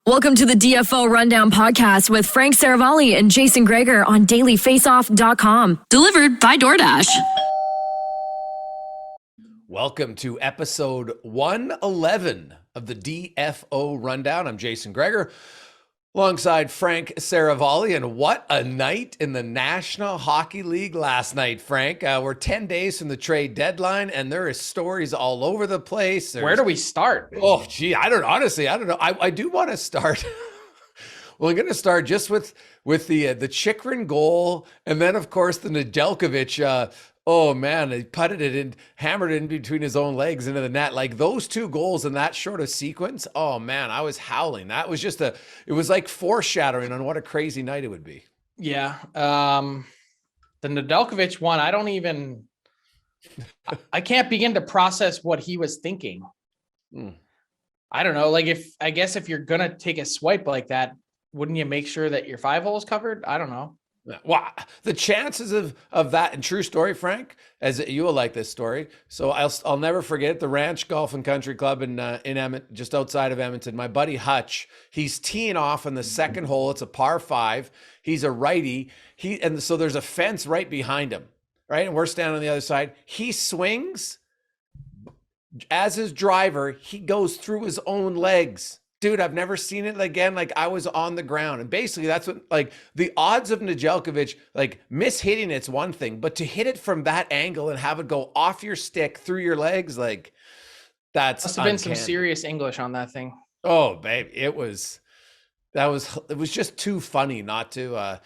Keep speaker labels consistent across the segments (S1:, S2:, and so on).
S1: Welcome to the DFO Rundown podcast with Frank Seravalli and Jason Gregor on dailyfaceoff.com. Delivered by DoorDash.
S2: Welcome to episode 111 of the DFO Rundown. I'm Jason Gregor alongside Frank Seravalli. And what a night in the National Hockey League last night, Frank. We're 10 days from the trade deadline and there is stories all over the place.
S3: Where do we start?
S2: Oh, gee, I don't know. I do want to start. Well, I'm going to start just with the Chychrun goal. And then, of course, the Nedeljkovic, oh man, he putted it in, hammered it in between his own legs into the net. Like those two goals in that short of sequence. Oh man, I was howling. That was just it was like foreshadowing on what a crazy night it would be.
S3: Yeah. The Nedeljkovic one, I can't begin to process what he was thinking. I don't know. Like I guess if you're going to take a swipe like that, wouldn't you make sure that your 5-hole is covered? I don't know.
S2: Well, the chances of that, and true story, Frank, as you will like this story. So I'll never forget the Ranch Golf and Country Club in Edmonton, just outside of Edmonton. My buddy Hutch, he's teeing off on the second hole. It's a par 5. He's a righty. So there's a fence right behind him, right? And we're standing on the other side. He swings as his driver. He goes through his own legs. Dude, I've never seen it again. Like I was on the ground. And basically that's what, like the odds of Nedeljkovic, like mishitting it's one thing, but to hit it from that angle and have it go off your stick through your legs, like that's
S3: must have been some serious English on that thing.
S2: Oh, babe. It was just too funny not to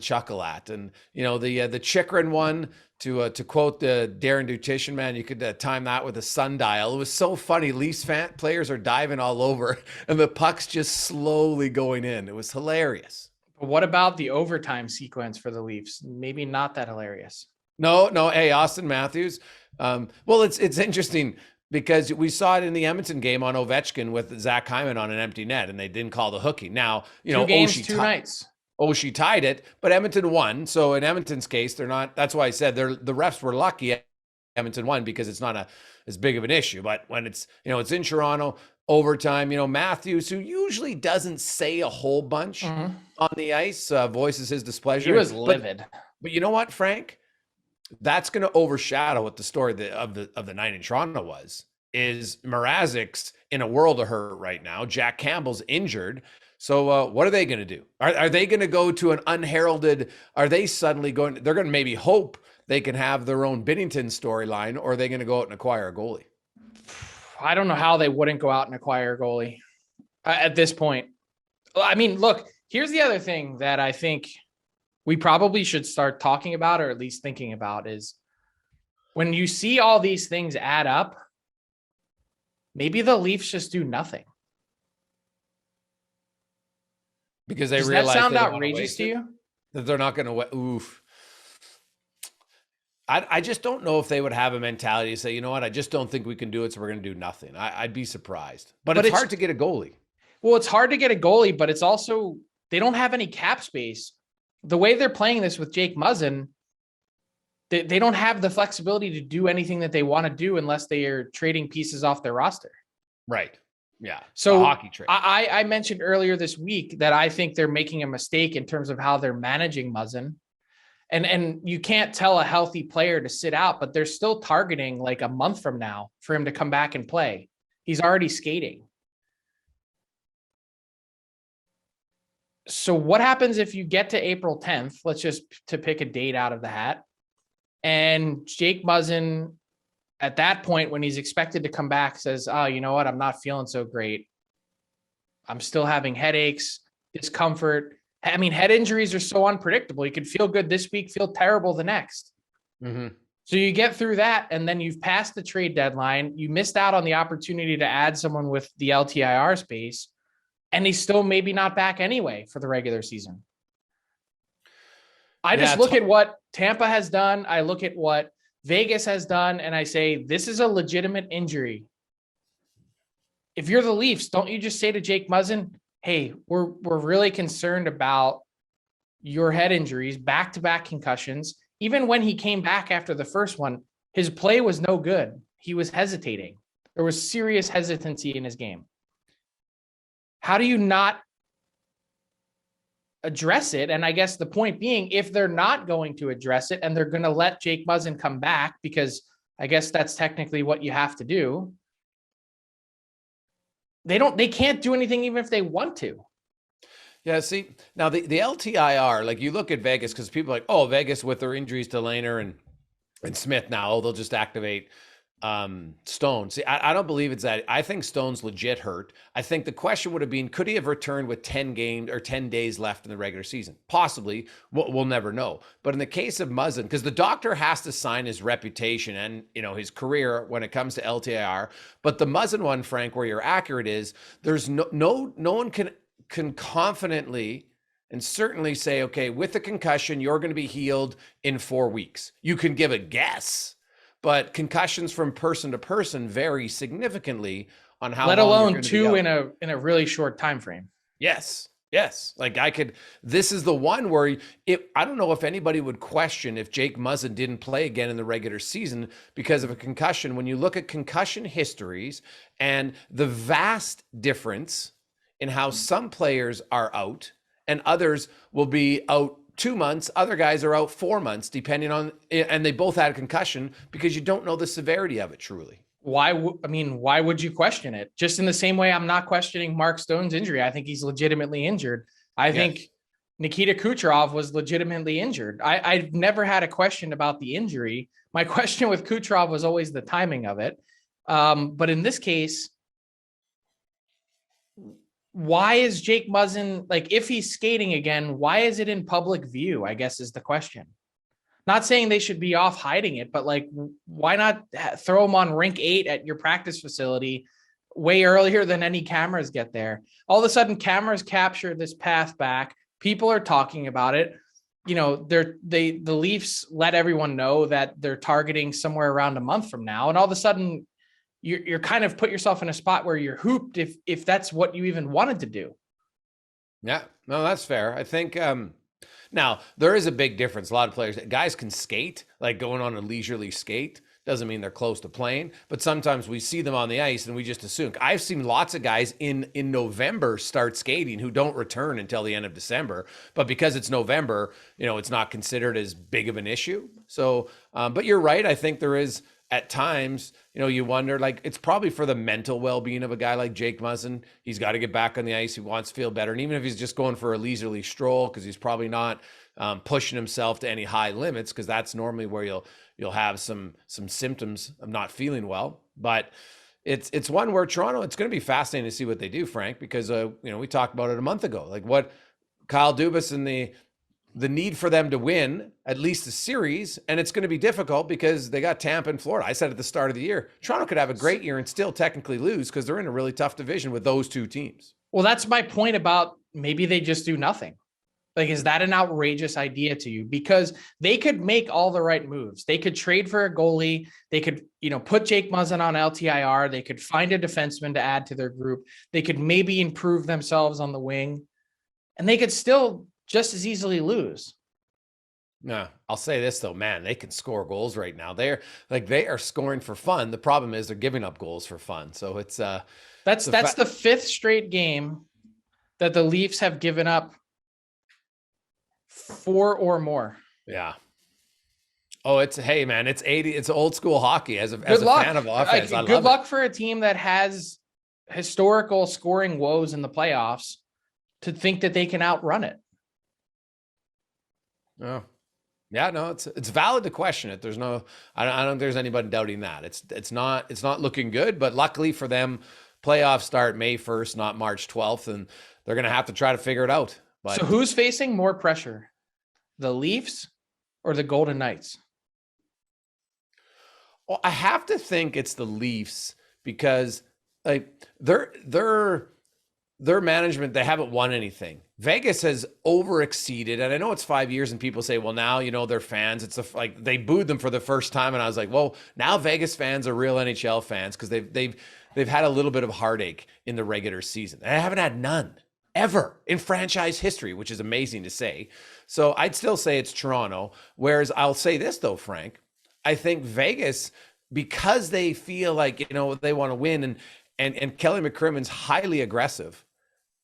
S2: chuckle at. And you know, the Chychrun one, to quote the Darren Dutition, man, you could time that with a sundial. It was so funny. Leafs players are diving all over and the puck's just slowly going in. It was hilarious.
S3: But what about the overtime sequence for the Leafs? Maybe not that hilarious.
S2: No. Hey, Austin Matthews. Well, it's interesting because we saw it in the Edmonton game on Ovechkin with Zach Hyman on an empty net and they didn't call the hookie. Now, you know,
S3: 2 games, 2 nights.
S2: Oshie tied it, but Edmonton won. So in Edmonton's case, they're not, that's why I said the refs were lucky Edmonton won because it's not as big of an issue. But when it's, you know, it's in Toronto, overtime, you know, Matthews, who usually doesn't say a whole bunch on the ice, voices his displeasure.
S3: He was livid.
S2: But you know what, Frank? That's going to overshadow what the story of the night in Toronto is Mrazek's in a world of hurt right now. Jack Campbell's injured. So what are they going to do? Are they going to go to an unheralded, are they suddenly going, they're going to maybe hope they can have their own Binnington storyline, or are they going to go out and acquire a goalie?
S3: I don't know how they wouldn't go out and acquire a goalie at this point. I mean, look, here's the other thing that I think we probably should start talking about, or at least thinking about, is when you see all these things add up, maybe the Leafs just do nothing.
S2: Because they
S3: Does
S2: realize
S3: that sound outrageous to you?
S2: That they're not going to, oof. I just don't know if they would have a mentality to say, you know what, I just don't think we can do it, so we're going to do nothing. I'd be surprised. But it's hard to get a goalie.
S3: Well, it's hard to get a goalie, but it's also, they don't have any cap space. The way they're playing this with Jake Muzzin, they don't have the flexibility to do anything that they want to do unless they are trading pieces off their roster.
S2: Right. Yeah.
S3: So
S2: hockey trade.
S3: I mentioned earlier this week that I think they're making a mistake in terms of how they're managing Muzzin. And you can't tell a healthy player to sit out, but they're still targeting like a month from now for him to come back and play. He's already skating. So what happens if you get to April 10th? Let's just to pick a date out of the hat. And Jake Muzzin, at that point, when he's expected to come back, says, oh, you know what? I'm not feeling so great. I'm still having headaches, discomfort. I mean, head injuries are so unpredictable. You could feel good this week, feel terrible the next. So you get through that, and then you've passed the trade deadline. You missed out on the opportunity to add someone with the LTIR space, and he's still maybe not back anyway for the regular season. I just look at what Tampa has done. I look at what Vegas has done, and I say, this is a legitimate injury. If you're the Leafs, don't you just say to Jake Muzzin, hey, we're really concerned about your head injuries, back-to-back concussions. Even when he came back after the first one, his play was no good. He was hesitating. There was serious hesitancy in his game. how do you not address it? And I guess the point being, if they're not going to address it and they're going to let Jake Muzzin come back, because I guess that's technically what you have to do, they can't do anything even if they want to.
S2: Yeah, see, now the LTIR, like you look at Vegas, because people are like, oh, Vegas with their injuries to Lehner and Smith now, they'll just activate Stone. See, I don't believe it's that. I think Stone's legit hurt. I think the question would have been, could he have returned with 10 games or 10 days left in the regular season? Possibly. We'll never know. But in the case of Muzzin, because the doctor has to sign his reputation and, his career when it comes to LTIR. But the Muzzin one, Frank, where you're accurate is there's no one can confidently and certainly say, okay, with the concussion, you're going to be healed in 4 weeks. You can give a guess, but concussions from person to person vary significantly on how.
S3: Let alone two in a really short time frame.
S2: Yes. Like this is the one where I don't know if anybody would question if Jake Muzzin didn't play again in the regular season because of a concussion. When you look at concussion histories and the vast difference in how some players are out and others will be out 2 months, other guys are out 4 months, depending on, and they both had a concussion, because you don't know the severity of it truly.
S3: Why would you question it? Just in the same way I'm not questioning Mark Stone's injury. I think he's legitimately injured. I think Nikita Kucherov was legitimately injured. I've never had a question about the injury. My question with Kucherov was always the timing of it. But in this case, why is Jake Muzzin, like, if he's skating again, why is it in public view, I guess is the question. Not saying they should be off hiding it, but like, why not throw him on rink 8 at your practice facility way earlier than any cameras get there? All of a sudden cameras capture this path back. People are talking about it. The Leafs let everyone know that they're targeting somewhere around a month from now. And all of a sudden you're kind of put yourself in a spot where you're hooped if that's what you even wanted to do.
S2: Yeah, no, that's fair. I think now there is a big difference. A lot of guys can skate, like going on a leisurely skate. Doesn't mean they're close to playing, but sometimes we see them on the ice and we just assume. I've seen lots of guys in November start skating who don't return until the end of December, but because it's November, it's not considered as big of an issue. So, but you're right. I think there is, at times, you wonder, like, it's probably for the mental well-being of a guy like Jake Muzzin. He's got to get back on the ice. He wants to feel better. And even if he's just going for a leisurely stroll, because he's probably not pushing himself to any high limits, because that's normally where you'll have some symptoms of not feeling well. But it's one where Toronto, it's going to be fascinating to see what they do, Frank, because we talked about it a month ago, like what Kyle Dubas and the need for them to win at least a series, and it's going to be difficult because they got Tampa and Florida. I said at the start of the year, Toronto could have a great year and still technically lose because they're in a really tough division with those two teams.
S3: Well, that's my point about maybe they just do nothing. Like, is that an outrageous idea to you? Because they could make all the right moves. They could trade for a goalie. They could, put Jake Muzzin on LTIR. They could find a defenseman to add to their group. They could maybe improve themselves on the wing, and they could still just as easily lose.
S2: No, I'll say this though, man, they can score goals right now. They are scoring for fun. The problem is they're giving up goals for fun. So it's
S3: that's the fifth straight game that the Leafs have given up 4 or more.
S2: Yeah. Oh, it's 80. It's old school hockey as a fan of offense.
S3: Good luck for a team that has historical scoring woes in the playoffs to think that they can outrun it.
S2: Oh, yeah, no, it's valid to question it. There's I don't think there's anybody doubting that. It's not looking good, but luckily for them, playoffs start May 1st, not March 12th, and they're going to have to try to figure it out. But
S3: so who's facing more pressure, the Leafs or the Golden Knights?
S2: Well, I have to think it's the Leafs because like their management, they haven't won anything. Vegas has overexceeded, and I know it's 5 years, and people say, "Well, now they're fans." Like they booed them for the first time, and I was like, "Well, now Vegas fans are real NHL fans because they've had a little bit of heartache in the regular season. And I haven't had none ever in franchise history, which is amazing to say. So I'd still say it's Toronto. Whereas I'll say this though, Frank, I think Vegas, because they feel like they want to win, and Kelly McCrimmon's highly aggressive.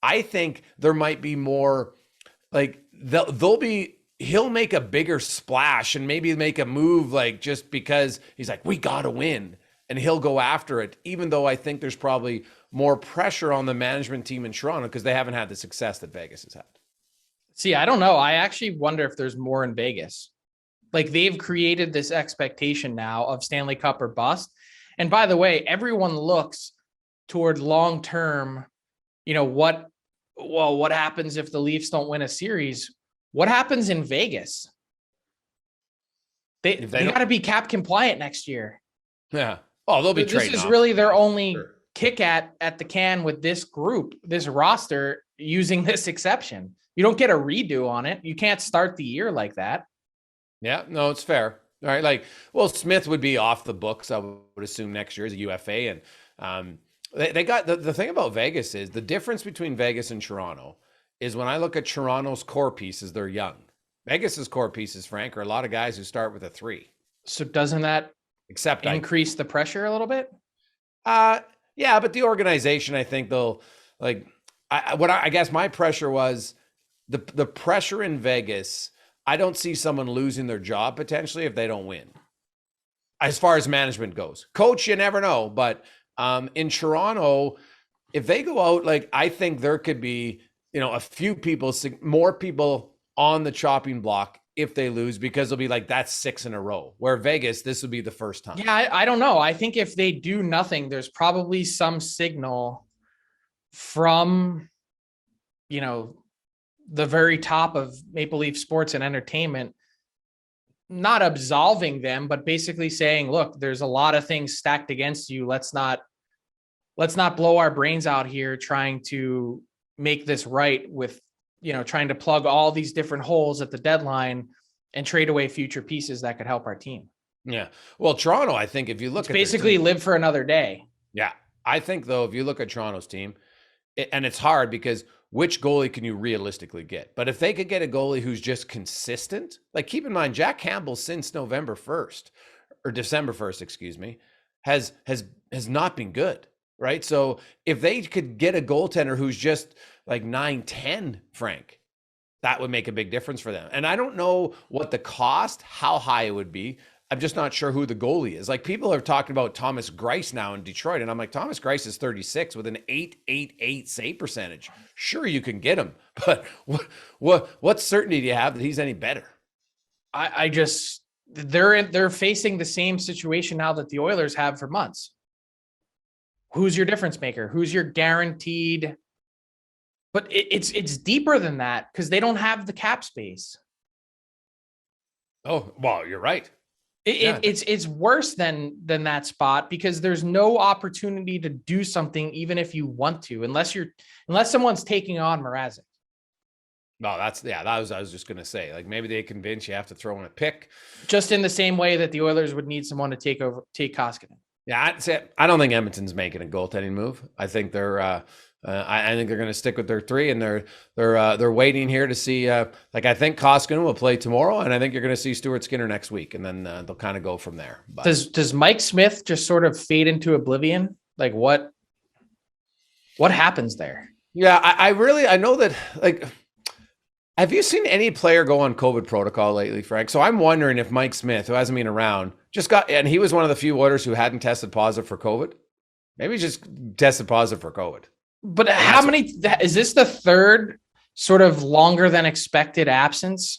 S2: I think there might be more like he'll make a bigger splash and maybe make a move like just because he's like, we got to win, and he'll go after it, even though I think there's probably more pressure on the management team in Toronto because they haven't had the success that Vegas has had.
S3: See, I don't know. I actually wonder if there's more in Vegas. Like, they've created this expectation now of Stanley Cup or bust. And by the way, everyone looks toward long-term, what happens if the Leafs don't win a series? What happens in Vegas? They got to be cap compliant next year.
S2: Yeah. Oh, they'll be
S3: trading. This is
S2: off.
S3: really their only kick at the can with this group, this roster, using this exception. You don't get a redo on it. You can't start the year like that.
S2: Yeah, no, it's fair. All right. Like, well, Smith would be off the books, I would assume, next year as a UFA. And they got the thing about Vegas is the difference between Vegas and Toronto is when I look at Toronto's core pieces, they're young. Vegas's core pieces, Frank, are a lot of guys who start with a 3.
S3: So doesn't that increase the pressure a little bit?
S2: Yeah, but the organization, I think they'll like. I guess my pressure was the pressure in Vegas. I don't see someone losing their job potentially if they don't win. As far as management goes, coach, you never know. But in Toronto, if they go out, like, I think there could be, a few people, more people on the chopping block if they lose, because they'll be like, that's 6 in a row. Where Vegas, this would be the first time.
S3: Yeah, I don't know. I think if they do nothing, there's probably some signal from, the very top of Maple Leaf sports and entertainment, not absolving them, but basically saying, look, there's a lot of things stacked against you. Let's not blow our brains out here trying to make this right with, trying to plug all these different holes at the deadline and trade away future pieces that could help our team.
S2: Yeah. Well, Toronto, I think if you look
S3: at basically live for another day.
S2: Yeah. I think though, if you look at Toronto's team, and it's hard because which goalie can you realistically get? But if they could get a goalie who's just consistent, like, keep in mind, Jack Campbell since December 1st, excuse me, has not been good, right? So if they could get a goaltender who's just like 9-10, Frank, that would make a big difference for them. And I don't know what the cost, how high it would be. I'm just not sure who the goalie is. Like, people are talking about Thomas Greiss now in Detroit, and I'm like, Thomas Greiss is 36 with an .888 save percentage. Sure, you can get him, but what certainty do you have that he's any better?
S3: They're facing the same situation now that the Oilers have for months. Who's your difference maker? Who's your guaranteed? But it's deeper than that because they don't have the cap space.
S2: Oh, well, you're right.
S3: It's worse than that spot because there's no opportunity to do something even if you want to, unless someone's taking on Mrazek.
S2: No, I was just gonna say, like, maybe they convince you have to throw in a pick, just
S3: in the same way that the Oilers would need someone to take Koskinen.
S2: Yeah, I don't think Edmonton's making a goaltending move. I think they're I think they're going to stick with their 3, and they're waiting here to see. I think Koskinen will play tomorrow, and I think you're going to see Stuart Skinner next week, and then they'll kind of go from there. But
S3: does Mike Smith just sort of fade into oblivion? Like, what happens there?
S2: Yeah, I know that. Like, have you seen any player go on COVID protocol lately, Frank? So I'm wondering if Mike Smith, who hasn't been around, and he was one of the few Oilers who hadn't tested positive for COVID. Maybe he just tested positive for COVID.
S3: But how many is this the third sort of longer than expected absence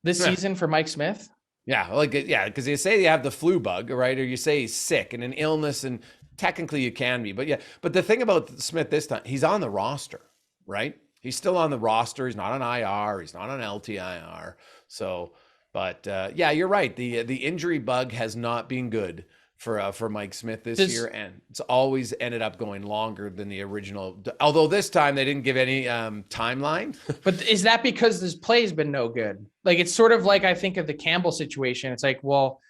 S3: this season for Mike Smith?
S2: Yeah, because you say you have the flu bug, right? Or you say he's sick and an illness, and technically you can be. But the thing about Smith this time, he's on the roster, right? He's still on the roster. He's not on IR. He's not on LTIR. So, but you're right. The injury bug has not been good for Mike Smith this year, and it's always ended up going longer than the original. Although this time they didn't give any timeline.
S3: But is that because this play has been no good? Like, it's sort of like I think of the Campbell situation. It's like, well,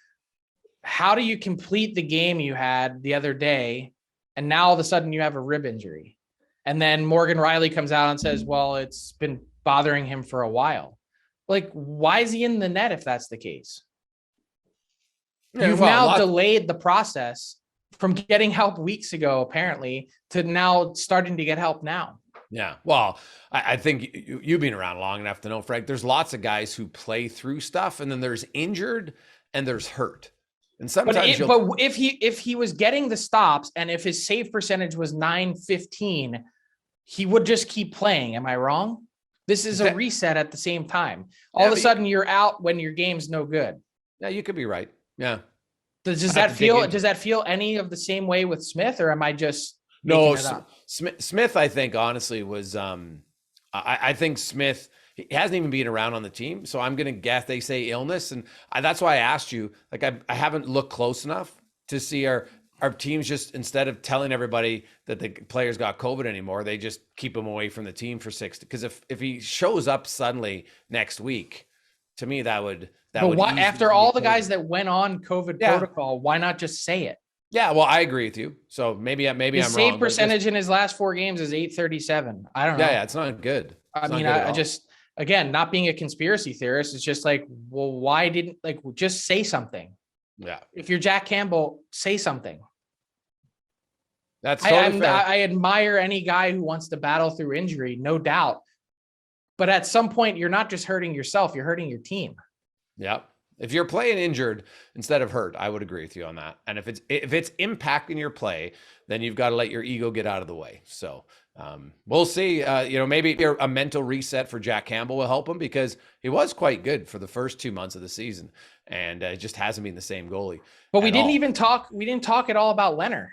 S3: how do you complete the game you had the other day, and now all of a sudden you have a rib injury? And then Morgan Riley comes out and says, well, it's been bothering him for a while. Like, why is he in the net if that's the case? You've now delayed the process from getting help weeks ago, apparently, to now starting to get help now.
S2: Yeah. Well, I think you've been around long enough to know, Frank, there's lots of guys who play through stuff, and then there's injured and there's hurt. And sometimes
S3: but if he was getting the stops and if his save percentage was .915, he would just keep playing. Am I wrong? This is a reset at the same time. All of a sudden you're out when your game's no good.
S2: Yeah, you could be right. Yeah.
S3: Does that feel any of the same way with Smith, or am I just
S2: no? Smith, I think honestly was. I think Smith. He hasn't even been around on the team, so I'm gonna guess they say illness, and that's why I asked you. Like I haven't looked close enough to see our teams just, instead of telling everybody that the players got COVID anymore, they just keep him away from the team for 6. Because if he shows up suddenly next week, to me that would.
S3: But why, after all the guys that went on COVID protocol, why not just say it?
S2: Yeah, well, I agree with you. So maybe I'm wrong.
S3: His save percentage in his last 4 games is .837. I don't know.
S2: Yeah, it's not good.
S3: I just, again, not being a conspiracy theorist, it's just like, well, why didn't, just say something?
S2: Yeah.
S3: If you're Jack Campbell, say something.
S2: That's totally fair.
S3: I admire any guy who wants to battle through injury, no doubt. But at some point, you're not just hurting yourself, you're hurting your team.
S2: Yeah. If you're playing injured instead of hurt, I would agree with you on that. And if it's impacting your play, then you've got to let your ego get out of the way. So we'll see. Maybe a mental reset for Jack Campbell will help him, because he was quite good for the first 2 months of the season, and it just hasn't been the same goalie.
S3: But we didn't talk at all about Lehner.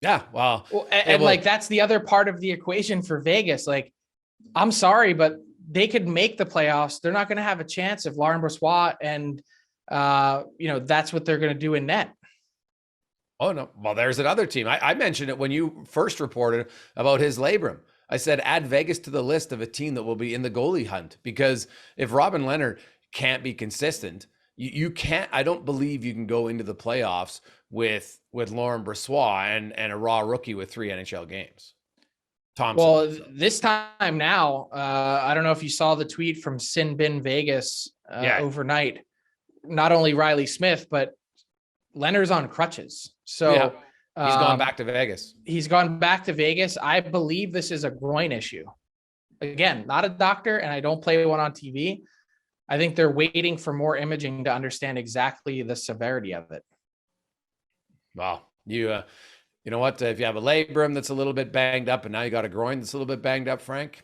S2: Yeah, well,
S3: that's the other part of the equation for Vegas. Like, I'm sorry, but they could make the playoffs. They're not going to have a chance if Laurent Brossoit and, that's what they're going to do in net.
S2: Oh, no. Well, there's another team. I mentioned it when you first reported about his labrum. I said, add Vegas to the list of a team that will be in the goalie hunt, because if Robin Lehner can't be consistent, you can't, I don't believe you can go into the playoffs with Laurent Brossoit and a raw rookie with 3 NHL games. Thompson.
S3: Well, this time now, I don't know if you saw the tweet from Sin Bin Vegas overnight. Not only Riley Smith, but Lehner's on crutches. So
S2: he's gone back to Vegas.
S3: He's gone back to Vegas. I believe this is a groin issue. Again, not a doctor, and I don't play one on TV. I think they're waiting for more imaging to understand exactly the severity of it.
S2: Well, you know what? If you have a labrum that's a little bit banged up, and now you got a groin that's a little bit banged up, Frank,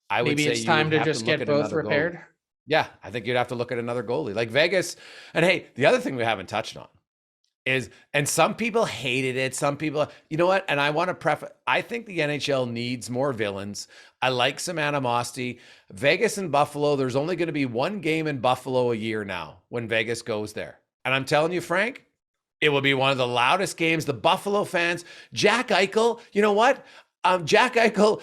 S2: I would say
S3: it's time to just get both repaired.
S2: Yeah, I think you'd have to look at another goalie like Vegas. And hey, the other thing we haven't touched on is, and some people hated it, some people, you know what? And I want to preface, I think the NHL needs more villains. I like some animosity. Vegas and Buffalo, there's only going to be 1 game in Buffalo a year now when Vegas goes there. And I'm telling you, Frank, it will be one of the loudest games. The Buffalo fans, Jack Eichel, you know what? Jack Eichel,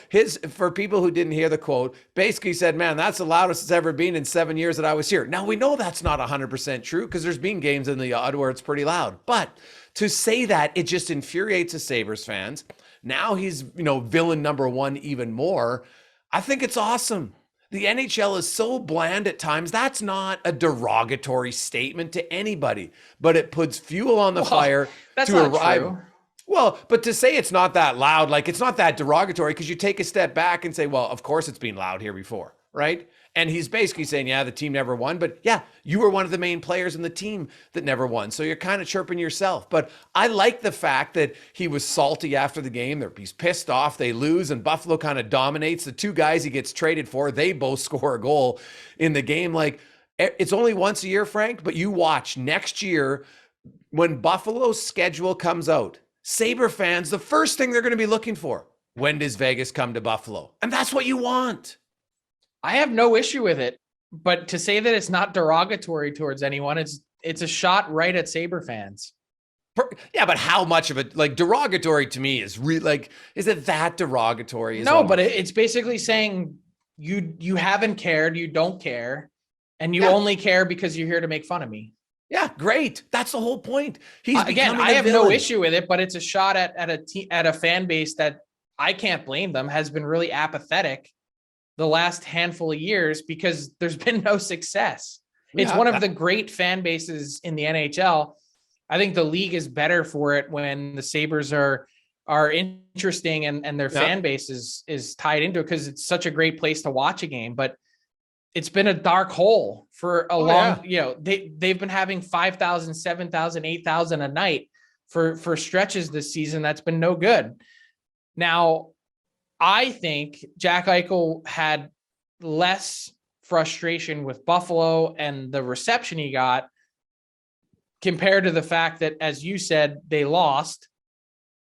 S2: for people who didn't hear the quote, basically said, man, that's the loudest it's ever been in 7 years that I was here. Now, we know that's not 100% true, because there's been games in the odd where it's pretty loud. But to say that, it just infuriates the Sabres fans. Now he's, villain number 1 even more. I think it's awesome. The NHL is so bland at times. That's not a derogatory statement to anybody, but it puts fuel on the fire to arrive. True. Well, but to say it's not that loud, like it's not that derogatory, because you take a step back and say, well, of course it's been loud here before, right? And he's basically saying, yeah, the team never won, but yeah, you were one of the main players in the team that never won. So you're kind of chirping yourself. But I like the fact that he was salty after the game. He's pissed off. They lose, and Buffalo kind of dominates. The 2 guys he gets traded for, they both score a goal in the game. Like, it's only once a year, Frank, but you watch next year when Buffalo's schedule comes out, Sabre fans, the first thing they're going to be looking for, when does Vegas come to Buffalo? And that's what you want.
S3: I have no issue with it, but to say that it's not derogatory towards anyone, it's a shot right at Sabre fans.
S2: Yeah, but how much of it, derogatory to me is is it that derogatory?
S3: No, but it's basically saying you haven't cared, you don't care, and you only care because you're here to make fun of me.
S2: Yeah, great. That's the whole point.
S3: Again, I have no issue with it, but it's a shot at a fan base that I can't blame them, has been really apathetic the last handful of years because there's been no success. It's one of the great fan bases in the NHL. I think the league is better for it when the Sabres are interesting and their fan base is tied into it, because it's such a great place to watch a game. But it's been a dark hole for a long, they've been having 5,000, 7,000, 8,000 a night for stretches this season. That's been no good. Now, I think Jack Eichel had less frustration with Buffalo and the reception he got compared to the fact that, as you said, they lost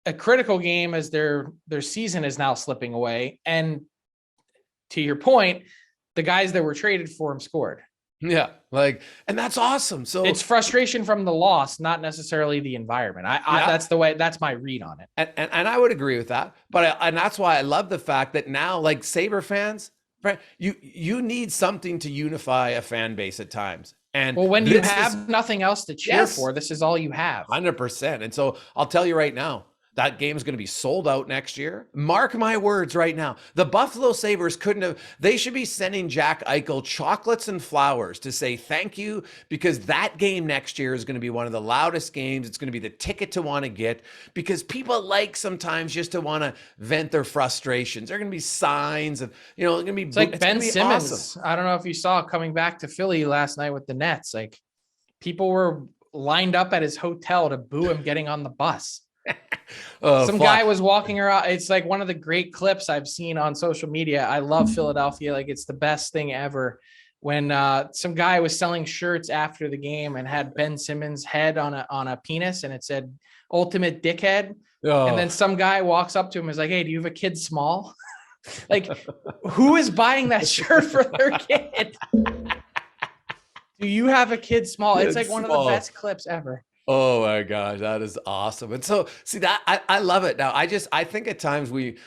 S3: a critical game as their season is now slipping away. And to your point, the guys that were traded for him scored.
S2: Yeah. And that's awesome. So
S3: it's frustration from the loss, not necessarily the environment. That's my read on it.
S2: And I would agree with that. And that's why I love the fact that now, Sabre fans, right, you need something to unify a fan base at times. And
S3: when you have nothing else to cheer for, this is all you have.
S2: 100%. And so I'll tell you right now, that game is going to be sold out next year. Mark my words right now. The Buffalo Sabres they should be sending Jack Eichel chocolates and flowers to say thank you, because that game next year is going to be one of the loudest games. It's going to be the ticket to want to get, because people sometimes just to want to vent their frustrations. There are going to be signs of, going to be,
S3: it's like Ben Simmons.
S2: Awesome.
S3: I don't know if you saw coming back to Philly last night with the Nets, people were lined up at his hotel to boo him getting on the bus. Some guy was walking around. It's one of the great clips I've seen on social media. I love Philadelphia. It's the best thing ever. When some guy was selling shirts after the game and had Ben Simmons' head on a penis, and it said "Ultimate Dickhead." Oh. And then some guy walks up to him and is like, "Hey, do you have a kid small?" Who is buying that shirt for their kid? Do you have a kid small? It's one of the best clips ever.
S2: Oh my gosh, that is awesome. And so see that I love it. Now I think at times we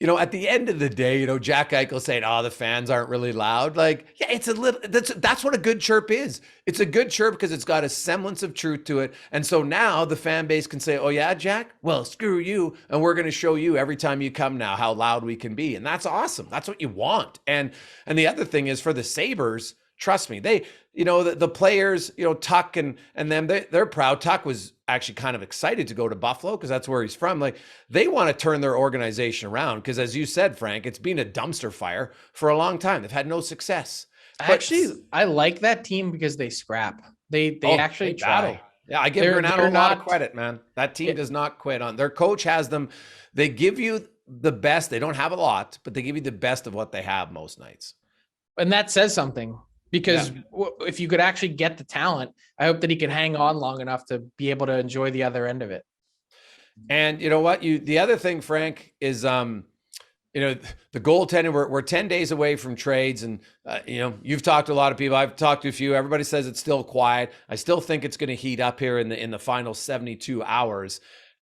S2: at the end of the day, Jack Eichel saying, "Oh, the fans aren't really loud." It's a little, that's what a good chirp is. It's a good chirp because it's got a semblance of truth to it. And so now the fan base can say, "Oh yeah, Jack, well, screw you. And we're going to show you every time you come now how loud we can be." And that's awesome. That's what you want. And the other thing is, for the Sabres, trust me, they, the players, Tuck and them, they're proud. Tuck was actually kind of excited to go to Buffalo because that's where he's from. They want to turn their organization around because, as you said, Frank, it's been a dumpster fire for a long time. They've had no success.
S3: I like that team because they scrap. They actually try.
S2: Yeah, I give Granato a lot of credit, man. That team does not quit on. Their coach has them. They give you the best. They don't have a lot, but they give you the best of what they have most nights.
S3: And that says something. Because if you could actually get the talent, I hope that he can hang on long enough to be able to enjoy the other end of it.
S2: And you know what? The other thing, Frank, is the goaltending. We're 10 days away from trades, and you've talked to a lot of people. I've talked to a few. Everybody says it's still quiet. I still think it's going to heat up here in the final 72 hours.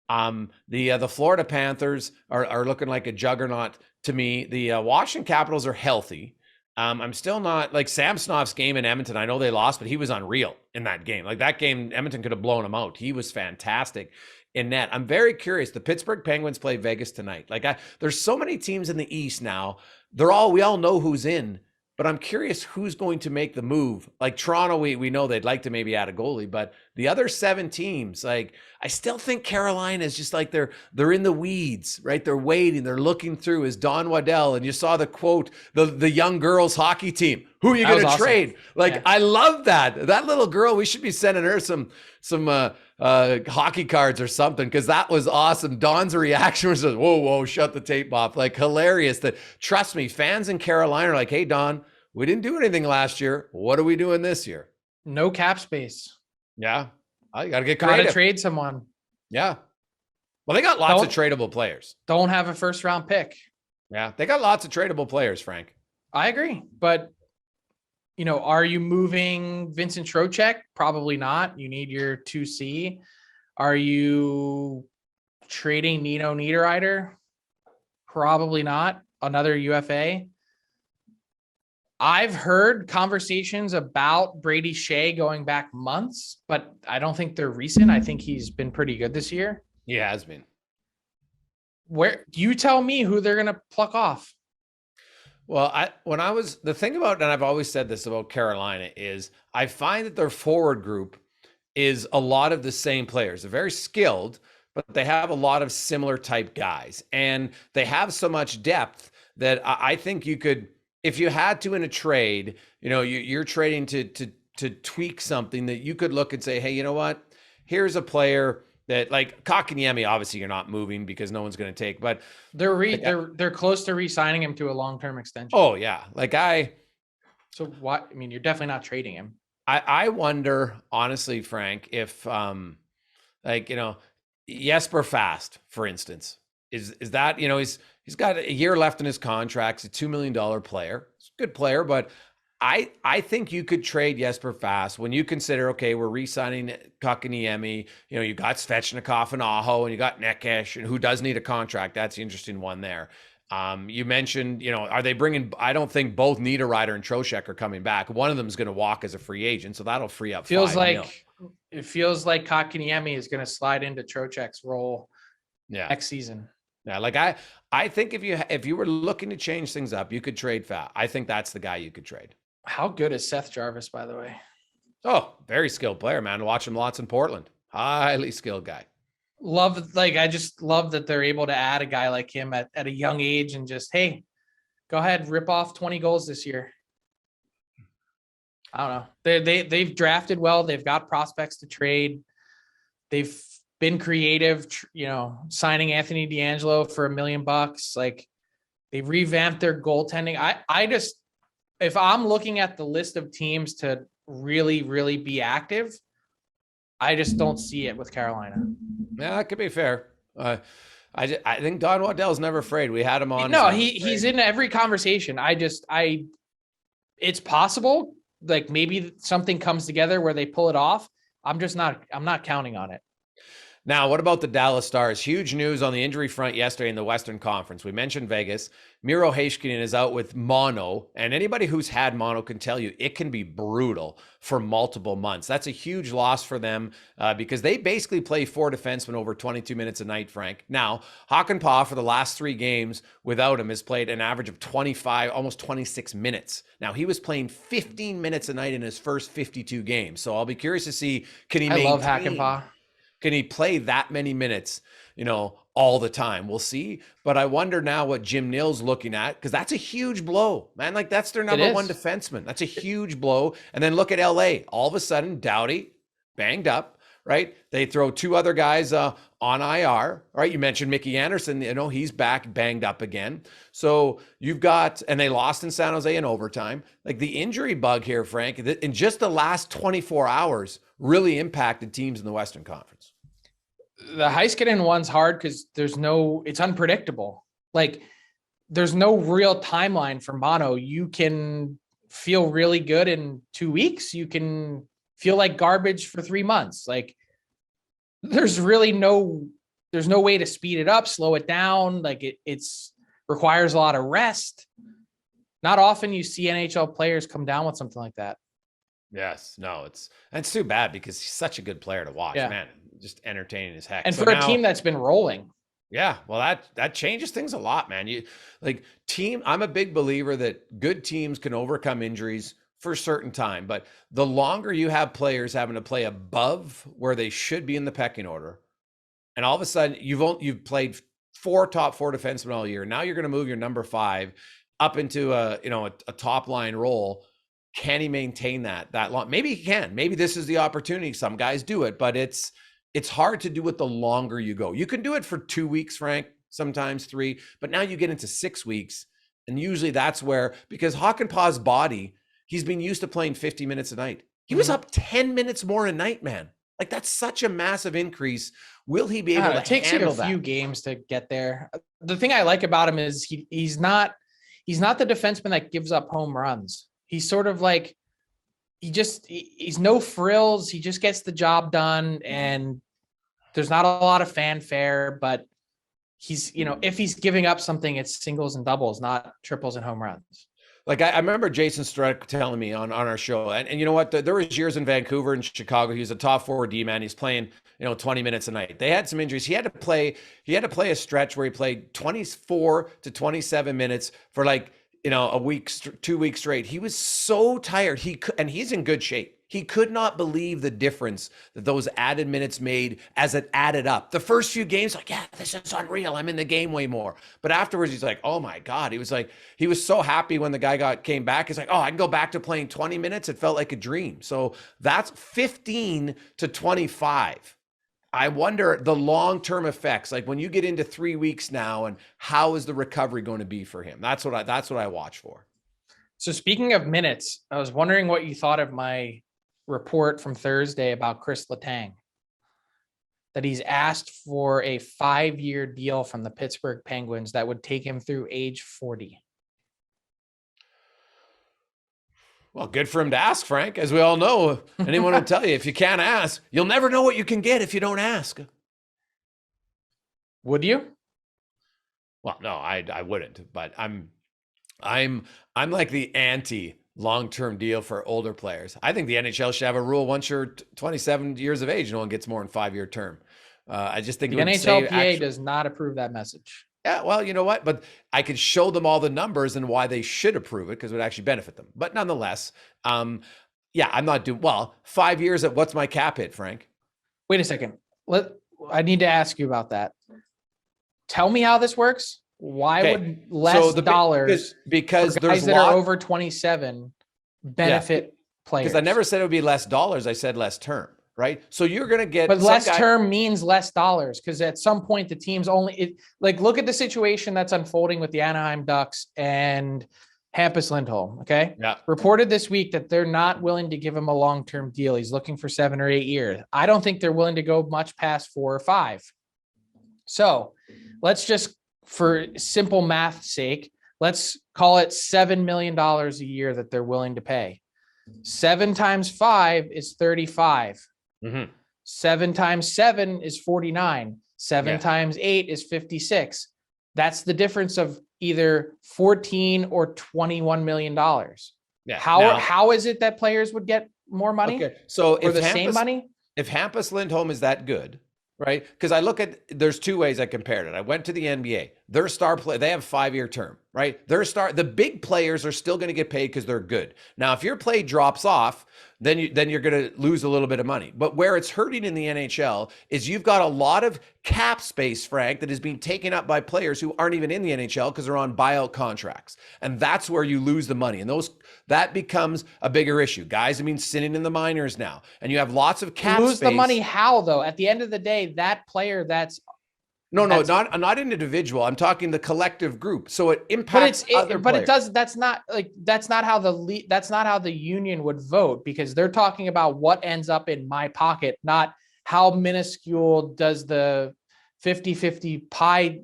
S2: The Florida Panthers are looking like a juggernaut to me. The Washington Capitals are healthy. I'm still not Samsonov's game in Edmonton. I know they lost, but he was unreal in that game. That game, Edmonton could have blown him out. He was fantastic in net. I'm very curious. The Pittsburgh Penguins play Vegas tonight. There's so many teams in the East now. We all know who's in, but I'm curious who's going to make the move. Toronto, we know they'd like to maybe add a goalie, but the other 7 teams, I still think Carolina is just they're in the weeds, right? They're waiting, they're looking through. As Don Waddell, and you saw the quote, the young girls hockey team. Who are you going to trade? I love that. That little girl, we should be sending her some hockey cards or something, because that was awesome. Don's reaction was just, whoa, shut the tape off. Hilarious. That, trust me, fans in Carolina are like, "Hey, Don, we didn't do anything last year. What are we doing this year?"
S3: No cap space.
S2: Yeah. I got to get creative.
S3: Got to trade someone.
S2: Yeah. Well, they got lots of tradable players.
S3: Don't have a first round pick.
S2: Yeah. They got lots of tradable players, Frank.
S3: I agree. But, are you moving Vincent Trocheck? Probably not. You need your 2C. Are you trading Nino Niederreiter? Probably not. Another UFA. I've heard conversations about Brady Shea going back months, but I don't think they're recent. I think he's been pretty good this year.
S2: He has been.
S3: Where you tell me who they're going to pluck off?
S2: Well, the thing about, and I've always said this about Carolina, is I find that their forward group is a lot of the same players. They're very skilled, but they have a lot of similar type guys. And they have so much depth that I think you could, if you had to in a trade, you're trading to tweak something, that you could look and say, hey, you know what? Here's a player that, like Koskinen, obviously you're not moving because no one's going to take, but
S3: they're close to re-signing him to a long-term extension.
S2: Oh yeah.
S3: So what, I mean, you're definitely not trading him.
S2: I wonder, honestly, Frank, if Jesper Fast, for instance, is that, he's got a year left in his contract. He's a $2 million player. He's a good player, but I think you could trade Jesper Fast when you consider, okay, we're re-signing Kotkaniemi. You got Svechnikov and Aho, and you got Nekesh, and who does need a contract. That's the interesting one there. You mentioned, are they bringing? I don't think both Niederreiter and Trocheck are coming back. One of them is going to walk as a free agent, so that'll free up.
S3: It feels like Kotkaniemi is going to slide into Trocheck's role next season.
S2: Yeah, I think if you were looking to change things up, you could trade Fat. I think that's the guy you could trade.
S3: How good is Seth Jarvis, by the way?
S2: Oh, very skilled player, man. I watch him lots in Portland. Highly skilled guy.
S3: I just love that they're able to add a guy like him at a young age and just, hey, go ahead, rip off 20 goals this year. I don't know. They've drafted well. They've got prospects to trade. They've been creative, signing Anthony D'Angelo for $1 million. Like, they revamped their goaltending. If I'm looking at the list of teams to really, really be active, I just don't see it with Carolina.
S2: Yeah, that could be fair. I think Don Waddell's never afraid. We had him on.
S3: No, he's in every conversation. It's possible. Like, maybe something comes together where they pull it off. I'm not counting on it.
S2: Now, what about the Dallas Stars? Huge news on the injury front yesterday in the Western Conference. We mentioned Vegas. Miro Heiskanen is out with mono, and anybody who's had mono can tell you it can be brutal for multiple months. That's a huge loss for them because they basically play 4 defensemen over 22 minutes a night, Frank. Now, Hakanpää, for the last 3 games without him, has played an average of 25, almost 26 minutes. Now, he was playing 15 minutes a night in his first 52 games. So I'll be curious to see, I
S3: love Hakanpää.
S2: Can he play that many minutes, all the time? We'll see. But I wonder now what Jim Nill's looking at, because that's a huge blow, man. Like, that's their number one defenseman. That's a huge blow. And then look at LA. All of a sudden, Doughty banged up, right? They throw 2 other guys on IR, right? You mentioned Mickey Anderson. He's back banged up again. So you've got, and they lost in San Jose in overtime. Like, the injury bug here, Frank, in just the last 24 hours really impacted teams in the Western Conference.
S3: The Heiskanen one's hard because it's unpredictable. Like, there's no real timeline for mono. You can feel really good in 2 weeks. You can feel like garbage for 3 months. Like, there's no way to speed it up, slow it down. Like, it's requires a lot of rest. Not often you see NHL players come down with something like that.
S2: Yes, no, it's too bad because he's such a good player to watch, man. Just entertaining as heck.
S3: And for a team that's been rolling.
S2: Yeah, well, that changes things a lot, man. I'm a big believer that good teams can overcome injuries for a certain time, but the longer you have players having to play above where they should be in the pecking order, and all of a sudden you've played 4 top 4 defensemen all year. Now you're going to move your number 5 up into a top line role. Can he maintain that long? Maybe he can. Maybe this is the opportunity. Some guys do it, but it's hard to do it the longer you go. You can do it for 2 weeks, Frank, sometimes 3, but now you get into 6 weeks. And usually that's where, because Hakanpää's body, he's been used to playing 50 minutes a night. He was up 10 minutes more a night, man. Like, that's such a massive increase. Will he be able to handle that?
S3: It takes you a few games to get there. The thing I like about him is he's not the defenseman that gives up home runs. He's sort of like, he's no frills. He just gets the job done, and there's not a lot of fanfare, but he's, if he's giving up something, it's singles and doubles, not triples and home runs.
S2: Like, I remember Jason Struck telling me on our show, and you know what? There was years in Vancouver and Chicago. He was a top 4 D-man. He's playing, 20 minutes a night. They had some injuries. He had to play a stretch where he played 24 to 27 minutes for, like, a week, 2 weeks straight. He was so tired. And he's in good shape. He could not believe the difference that those added minutes made as it added up. The first few games, like, yeah, this is unreal. I'm in the game way more. But afterwards, he's like, oh my God. He was so happy when the guy came back. He's like, oh, I can go back to playing 20 minutes. It felt like a dream. So that's 15 to 25. I wonder the long-term effects, like when you get into 3 weeks now, and how is the recovery going to be for him? That's what I watch for.
S3: So speaking of minutes, I was wondering what you thought of my report from Thursday about Kris Letang, that he's asked for a 5-year deal from the Pittsburgh Penguins that would take him through age 40.
S2: Well, good for him to ask, Frank. As we all know, anyone will tell you, if you can't ask, you'll never know what you can get if you don't ask.
S3: Would you?
S2: Well, no, I wouldn't, but I'm like the anti long-term deal for older players. I think the NHL should have a rule: once you're 27 years of age, no one gets more than 5-year term. I just think
S3: the NHLPA does not approve that message.
S2: Yeah, well, you know what? But I could show them all the numbers and why they should approve it, because it would actually benefit them. But nonetheless, I'm not doing 5 years at what's my cap hit, Frank?
S3: Wait a second. I need to ask you about that. Tell me how this works. Why would less dollars
S2: because
S3: for guys that are over 27 benefit players?
S2: Because I never said it would be less dollars. I said less term, right? So you're going to get,
S3: but less term means less dollars, because at some point the teams look at the situation that's unfolding with the Anaheim Ducks and Hampus Lindholm. Okay.
S2: Yeah.
S3: Reported this week that they're not willing to give him a long-term deal. He's looking for 7 or 8 years. I don't think they're willing to go much past 4 or 5. So let's just, for simple math's sake, let's call it $7 million a year that they're willing to pay. 7 times 5 is 35. 7 times 7 is 49. 7 times 8 is 56. That's the difference of either 14 or $21 million.
S2: Yeah.
S3: How is it that players would get more money?
S2: Okay. So
S3: or the same money?
S2: If Hampus Lindholm is that good, right? Because I look at, there's 2 ways I compared it. I went to the NBA. Their star play, they have 5-year term, right? The big players are still going to get paid because they're good. Now, if your play drops off, then you're going to lose a little bit of money. But where it's hurting in the NHL is you've got a lot of cap space, Frank, that is being taken up by players who aren't even in the NHL because they're on buyout contracts. And that's where you lose the money. And that becomes a bigger issue. Guys have been sitting in the minors now. And you have lots of cap
S3: lose
S2: space.
S3: The money how, though? At the end of the day, that player
S2: not an individual. I'm talking the collective group. So it impacts other players.
S3: That's not how the union would vote, because they're talking about what ends up in my pocket, not how minuscule does the 50-50 pie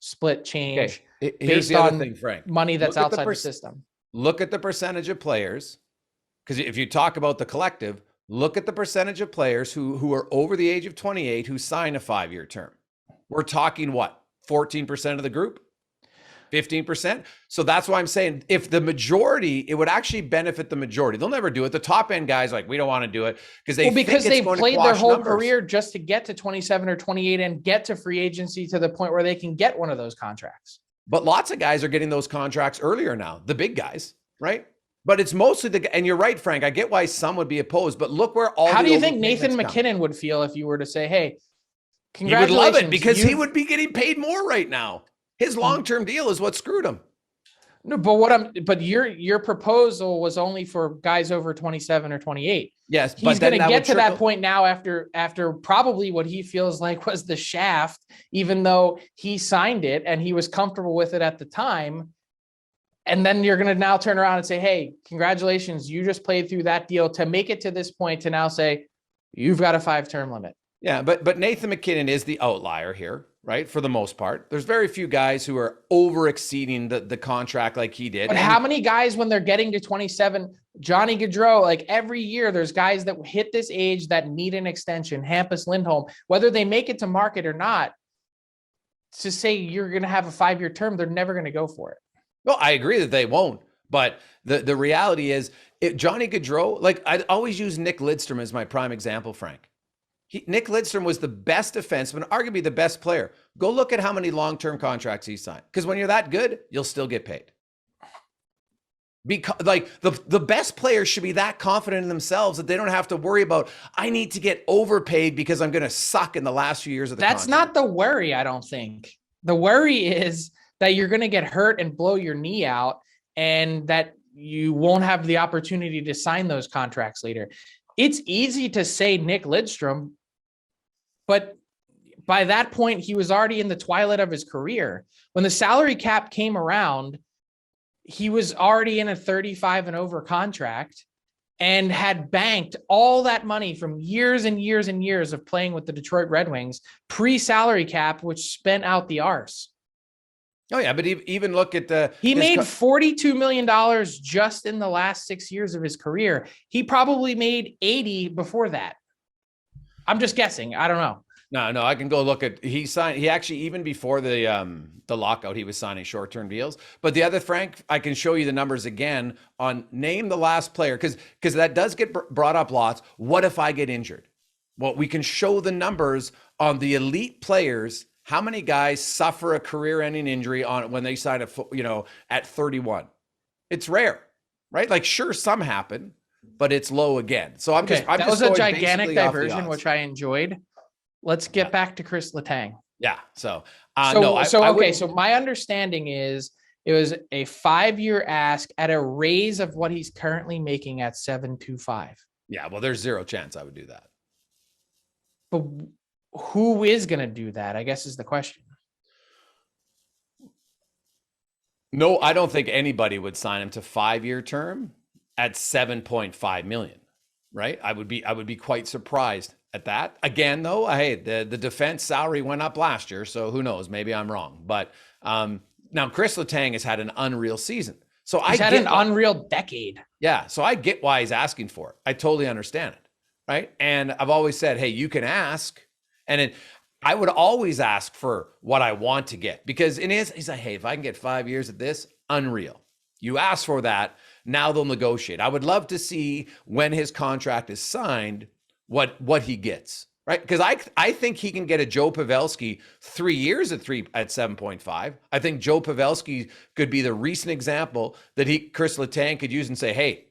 S3: split change.
S2: Okay. Here's
S3: based
S2: the other
S3: on
S2: thing, Frank.
S3: Money that's outside the system.
S2: Look at the percentage of players, because if you talk about the collective, look at the percentage of players who are over the age of 28 who sign a 5-year term. We're talking what? 14% of the group? 15%? So that's why I'm saying, if the majority, it would actually benefit the majority. They'll never do it. The top end guys we don't want to do it because they've
S3: played their whole career just to get to 27 or 28 and get to free agency to the point where they can get one of those contracts.
S2: But lots of guys are getting those contracts earlier now, the big guys, right? But it's mostly and you're right, Frank, I get why some would be opposed, but look where all
S3: How do you think Nathan McKinnon would feel if you were to say, hey, congratulations.
S2: He would love it because he would be getting paid more right now. His long-term deal is what screwed him.
S3: No, but your proposal was only for guys over 27 or 28.
S2: Yes,
S3: he's going to get to that point now after probably what he feels like was the shaft, even though he signed it and he was comfortable with it at the time. And then you're going to now turn around and say, hey, congratulations, you just played through that deal to make it to this point to now say you've got a 5-term limit.
S2: Yeah, but Nathan McKinnon is the outlier here, right? For the most part, there's very few guys who are over exceeding the contract like he did.
S3: But how many guys, when they're getting to 27, Johnny Gaudreau, like every year, there's guys that hit this age that need an extension. Hampus Lindholm, whether they make it to market or not, to say you're going to have a 5-year term, they're never going to go for it.
S2: Well, I agree that they won't, but the reality is, Johnny Gaudreau, like I always use Nick Lidstrom as my prime example, Frank. Nick Lidstrom was the best defenseman, arguably the best player. Go look at how many long-term contracts he signed. Because when you're that good, you'll still get paid. Because like the best players should be that confident in themselves that they don't have to worry about, I need to get overpaid because I'm going to suck in the last few years of the
S3: That's
S2: contract.
S3: not the worry, I don't think. The worry is that you're going to get hurt and blow your knee out and that you won't have the opportunity to sign those contracts later. It's easy to say Nick Lidstrom, but by that point, he was already in the twilight of his career. When the salary cap came around, he was already in a 35 and over contract and had banked all that money from years and years and years of playing with the Detroit Red Wings pre-salary cap, which spent out the arse.
S2: Oh yeah, but even look at
S3: he made $42 million just in the last 6 years of his career. He probably made 80 before that. I'm just guessing. I don't know.
S2: No, I can go look at, he actually, even before the lockout, he was signing short-term deals. But the other, Frank, I can show you the numbers again on name the last player, because that does get brought up lots. What if I get injured? Well, we can show the numbers on the elite players. How many guys suffer a career-ending injury when they sign at 31? It's rare, right? Like, sure, some happen, but it's low again. So
S3: that was a gigantic diversion, which I enjoyed. Let's get back to Kris Letang.
S2: Yeah. So
S3: my understanding is it was a 5-year ask at a raise of what he's currently making at $725.
S2: Yeah. Well, there's zero chance I would do that.
S3: But who is going to do that, I guess, is the question.
S2: No, I don't think anybody would sign him to 5-year term at $7.5 million. Right. I would be quite surprised at that. Again, though, hey, the defense salary went up last year, so who knows? Maybe I'm wrong. But now Kris Letang has had an unreal season. So
S3: he's had an unreal decade.
S2: Yeah. So I get why he's asking for it. I totally understand it. Right. And I've always said, hey, you can ask. And I would always ask for what I want to get, because he's like, hey, if I can get 5 years at this, unreal. You ask for that. Now they'll negotiate. I would love to see when his contract is signed, what he gets, right? Because I think he can get a Joe Pavelski 3 years at 7.5. I think Joe Pavelski could be the recent example that Kris Letang could use and say, hey,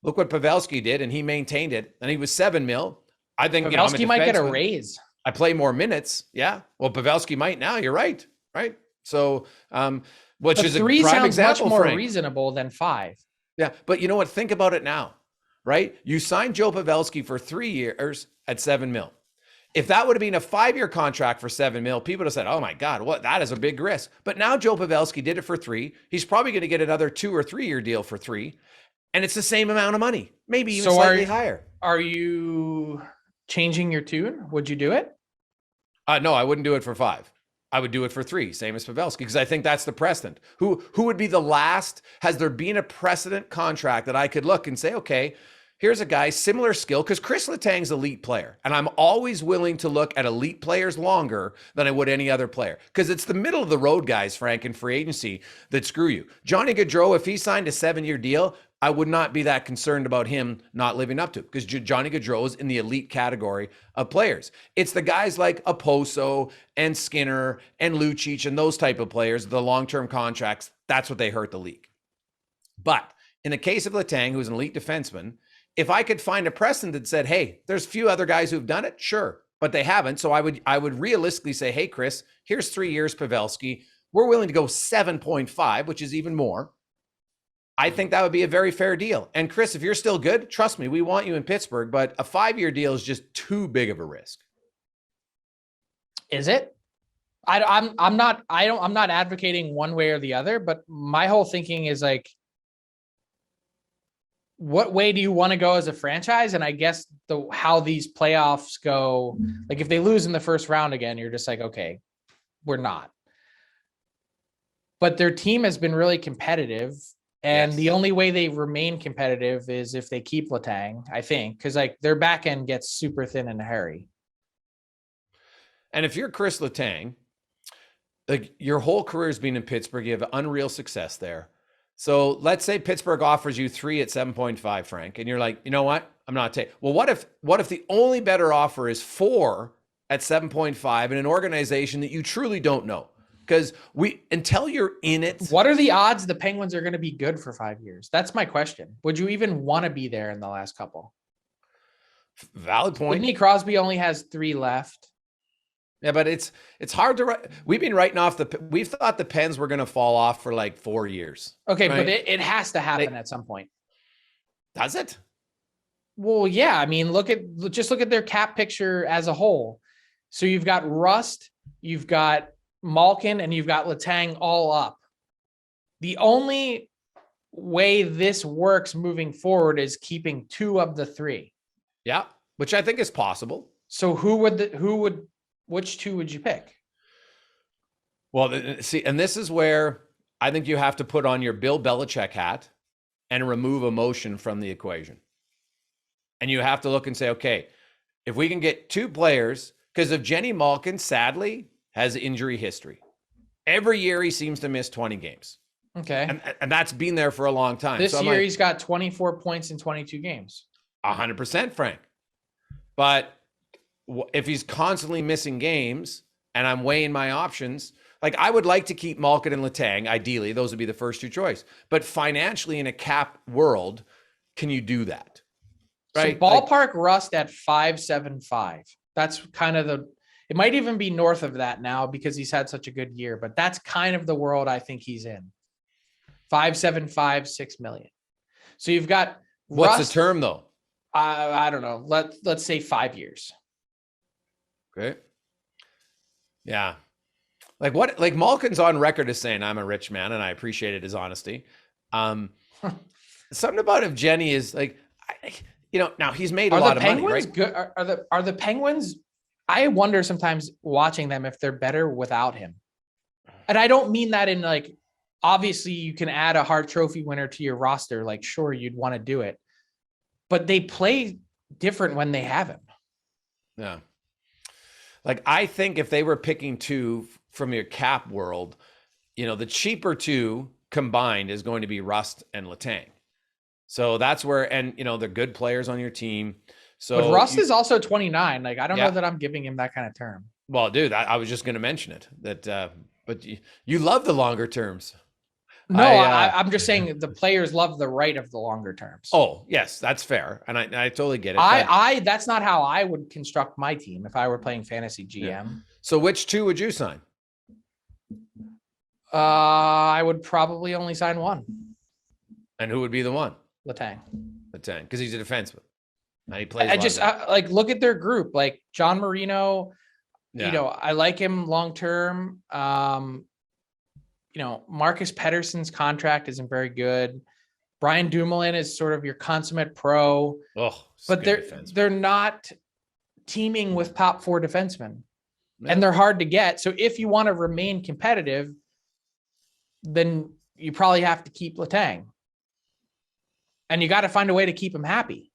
S2: look what Pavelski did, and he maintained it, and he was $7 million. I think
S3: Pavelski might get a raise.
S2: I play more minutes. Yeah. Well, Pavelski might now. You're right. Right. So, which is a prime
S3: sounds
S2: example,
S3: much more
S2: Frank.
S3: Reasonable than 5.
S2: Yeah. But you know what? Think about it now, right? You signed Joe Pavelski for 3 years at $7 million. If that would have been a 5-year contract for $7 million, people would have said, oh my God, that is a big risk. But now Joe Pavelski did it for 3. He's probably going to get another 2 or 3 year deal for 3. And it's the same amount of money, maybe even slightly higher.
S3: Are you changing your tune? Would you do it?
S2: No, I wouldn't do it for 5. I would do it for 3, same as Pavelski, because I think that's the precedent. Who would be the last? Has there been a precedent contract that I could look and say, okay, here's a guy, similar skill, because Kris Letang's elite player. And I'm always willing to look at elite players longer than I would any other player, because it's the middle of the road guys, Frank, in free agency that screw you. Johnny Gaudreau, if he signed a 7-year deal, I would not be that concerned about him not living up to it, because Johnny Gaudreau is in the elite category of players. It's the guys like Oposo and Skinner and Lucic and those type of players, the long-term contracts, that's what they hurt the league. But in the case of Letang, who's an elite defenseman, if I could find a precedent that said, hey, there's a few other guys who've done it, sure, but they haven't. So I would realistically say, hey, Kris, here's 3 years Pavelski. We're willing to go 7.5, which is even more. I think that would be a very fair deal. And Kris, if you're still good, trust me, we want you in Pittsburgh, but a 5-year deal is just too big of a risk.
S3: Is it? I'm not advocating one way or the other, but my whole thinking is like, what way do you want to go as a franchise? And I guess how these playoffs go, like if they lose in the first round again, you're just like, okay, we're not. But their team has been really competitive. And the only way they remain competitive is if they keep Letang, I think, because like their back end gets super thin in a hurry.
S2: And if you're Kris Letang, like your whole career has been in Pittsburgh, you have unreal success there. So let's say Pittsburgh offers you 3 at 7.5, Frank, and you're like, you know what? I'm not taking. Well, what if the only better offer is 4 at 7.5 in an organization that you truly don't know? because until you're in it.
S3: What are the odds the Penguins are going to be good for 5 years? That's my question. Would you even want to be there in the last couple?
S2: Valid point.
S3: Sidney Crosby only has 3 left.
S2: Yeah, but it's hard to write. We've been writing off we've thought the Pens were going to fall off for like 4 years.
S3: Okay,
S2: right?
S3: but it has to happen at some point.
S2: Does it?
S3: Well, yeah. I mean, look at their cap picture as a whole. So you've got Rust, you've got Malkin, and you've got Letang all up. The only way this works moving forward is keeping 2 of the 3.
S2: Yeah, which I think is possible.
S3: So which 2 would you pick?
S2: Well, see, and this is where I think you have to put on your Bill Belichick hat and remove emotion from the equation. And you have to look and say, okay, if we can get 2 players, because of Jenny Malkin, sadly, has injury history. Every year he seems to miss 20 games.
S3: Okay.
S2: And that's been there for a long time.
S3: This year he's got 24 points in 22 games.
S2: 100%, Frank. But if he's constantly missing games and I'm weighing my options, like I would like to keep Malkin and Letang. Ideally, those would be the first 2 choice. But financially in a cap world, can you do that? Right?
S3: So ballpark Rust at 5.75. That's kind of it might even be north of that now because he's had such a good year, but that's kind of the world I think he's in. 5.75, 6 million. So you've got
S2: what's
S3: Rust,
S2: the term though?
S3: I don't know. Let's say 5 years.
S2: Okay. Yeah. Like Malkin's on record as saying I'm a rich man, and I appreciated his honesty. Something about if Jenny is like, now he's made a lot of money, right?
S3: Good? Are the Penguins? I wonder sometimes watching them if they're better without him. And I don't mean that in like, obviously you can add a Hart Trophy winner to your roster. Like, sure, you'd want to do it, but they play different when they have him.
S2: Yeah. Like, I think if they were picking 2 from your cap world, the cheaper 2 combined is going to be Rust and Letang. So that's where, and they're good players on your team. So
S3: but Rust is also 29. Like, I don't know that I'm giving him that kind of term.
S2: Well, dude, I was just going to mention it but you love the longer terms.
S3: No, I'm just saying the players love the right of the longer terms.
S2: Oh, yes, that's fair. And I totally get it.
S3: That's not how I would construct my team if I were playing fantasy GM. Yeah.
S2: So which 2 would you sign?
S3: I would probably only sign 1.
S2: And who would be the one?
S3: Letang,
S2: because he's a defenseman. And he plays.
S3: Look at their group, like John Marino.
S2: Yeah.
S3: I like him long term. Marcus Pettersson's contract isn't very good. Brian Dumoulin is sort of your consummate pro. But they're not teaming with top 4 defensemen. Yeah. And they're hard to get. So if you want to remain competitive, then you probably have to keep Letang. And you got to find a way to keep him happy.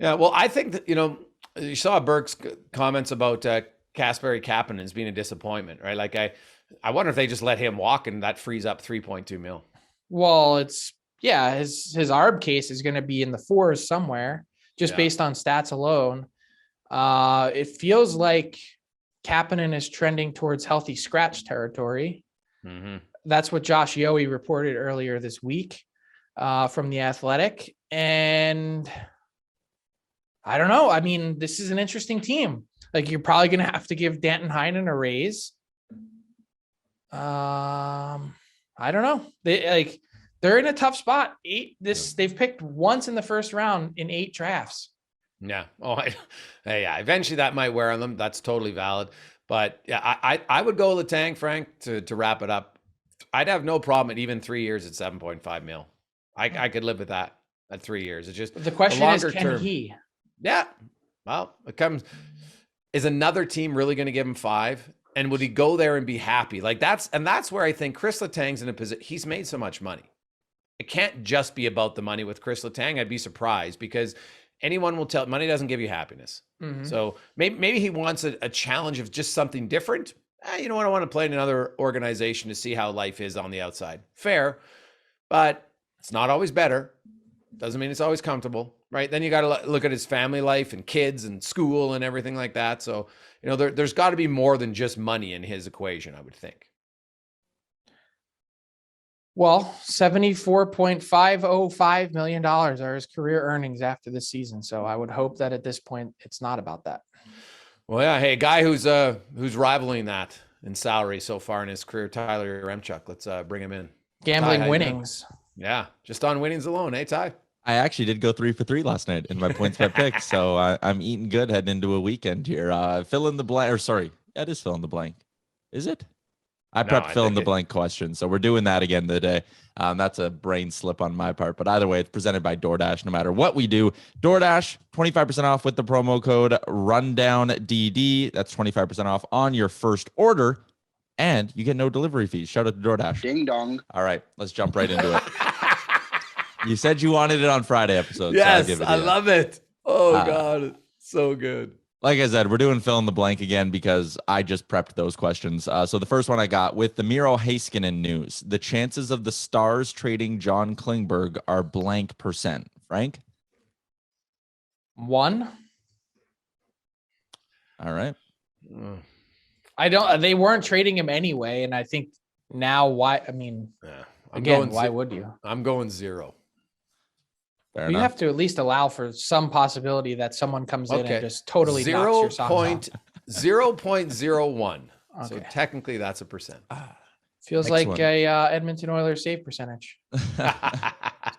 S2: Yeah, well, I think that, you saw Burke's comments about Kasperi Kapanen as being a disappointment, right? Like, I wonder if they just let him walk and that frees up 3.2 mil.
S3: Well, his ARB case is going to be in the 4s somewhere, just based on stats alone. It feels like Kapanen is trending towards healthy scratch territory.
S2: Mm-hmm.
S3: That's what Josh Yohe reported earlier this week from The Athletic. And I don't know. I mean, this is an interesting team. Like, you're probably going to have to give Danton Heinen a raise. I don't know. They're in a tough spot. They've picked once in the first round in 8 drafts.
S2: Yeah. Oh, yeah. Eventually that might wear on them. That's totally valid. But yeah, I would go Letang, Frank, to wrap it up. I'd have no problem at even 3 years at 7.5 mil. I could live with that at 3 years. It's just
S3: the question is, can he?
S2: Yeah. Well, is another team really going to give him 5? And would he go there and be happy? Like, that's where I think Kris Letang's in a position. He's made so much money. It can't just be about the money with Kris Letang. I'd be surprised because anyone will tell money doesn't give you happiness. Mm-hmm. So maybe he wants a challenge of just something different. You know what? I want to play in another organization to see how life is on the outside. Fair, but it's not always better. Doesn't mean it's always comfortable. right? Then you got to look at his family life and kids and school and everything like that. So, there's got to be more than just money in his equation, I would think.
S3: Well, $74.505 million are his career earnings after this season. So I would hope that at this point, it's not about that.
S2: Well, yeah. Hey, guy who's rivaling that in salary so far in his career, Tyler Yaremchuk. Let's bring him in.
S3: Gambling
S2: Ty,
S3: winnings.
S2: Yeah, just on winnings alone. Hey, Ty.
S4: I actually did go 3 for 3 last night in my points bet pick, so I'm eating good heading into a weekend here. Fill in the blank, or sorry, it is fill in the blank. Is it? I prepped fill in the blank question, so we're doing that again today. That's a brain slip on my part, but either way, it's presented by DoorDash. No matter what we do, DoorDash 25% off with the promo code RundownDD. That's 25% off on your first order, and you get no delivery fees. Shout out to DoorDash.
S5: Ding dong.
S4: All right, let's jump right into it. You said you wanted it on Friday episode.
S2: Yes,
S4: so
S2: I love it. Oh, God. So good.
S4: Like I said, we're doing fill in the blank again because I just prepped those questions. So the first one I got with the Miro Heiskanen news, the chances of the Stars trading John Klingberg are blank %. Frank?
S3: 1.
S4: All right.
S3: They weren't trading him anyway. And I think now why, I mean, why would you?
S2: I'm going 0.
S4: Fair
S3: You
S4: enough.
S3: have to at least allow for some possibility that someone comes in and just totally knocks your socks off.
S2: 0.01. So
S3: Okay.
S2: technically that's a percent.
S3: Feels
S4: Next
S3: like
S4: one.
S3: a Edmonton Oilers save percentage.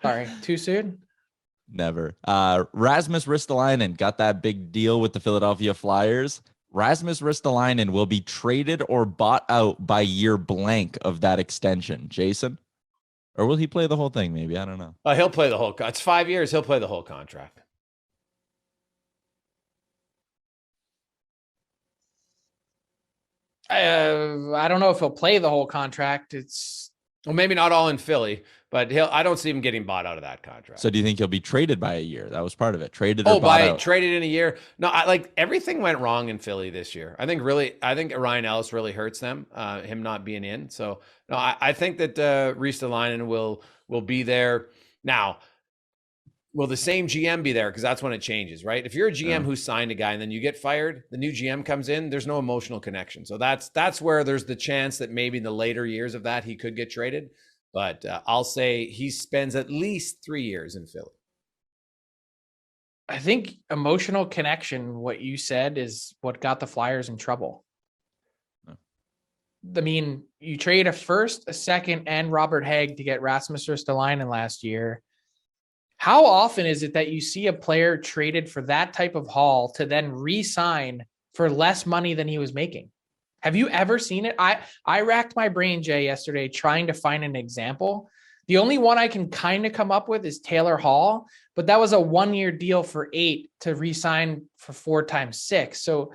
S3: Sorry, too soon?
S4: Never. Rasmus Ristolainen got that big deal with the Philadelphia Flyers. Rasmus Ristolainen will be traded or bought out by year blank of that extension. Jason? Or will he play the whole thing? Maybe. I don't know.
S2: He'll play the whole. It's 5 years. He'll play the whole contract.
S3: I don't know if he'll play the whole contract.
S2: Well, maybe not all in Philly, but I don't see him getting bought out of that contract.
S4: So do you think he'll be traded by a year? That was part of it. Traded or bought out?
S2: Traded in a year. No, everything went wrong in Philly this year. I think Ryan Ellis really hurts them, him not being in. So no, I think that Ristolainen will be there. Now, will the same GM be there? Because that's when it changes, right? If you're a GM who signed a guy and then you get fired, the new GM comes in, there's no emotional connection. So that's where there's the chance that maybe in the later years of that, he could get traded. But I'll say he spends at least 3 years in Philly.
S3: I think emotional connection, what you said, is what got the Flyers in trouble. I mean, you trade a first, a second, and Robert Hagg to get Rasmus Ristolainen last year. How often is it that you see a player traded for that type of haul to then re-sign for less money than he was making? Have you ever seen it? I racked my brain, Jay, yesterday trying to find an example. The only one I can kind of come up with is Taylor Hall, but that was a 1-year deal for 8 to re-sign for 4 times 6. So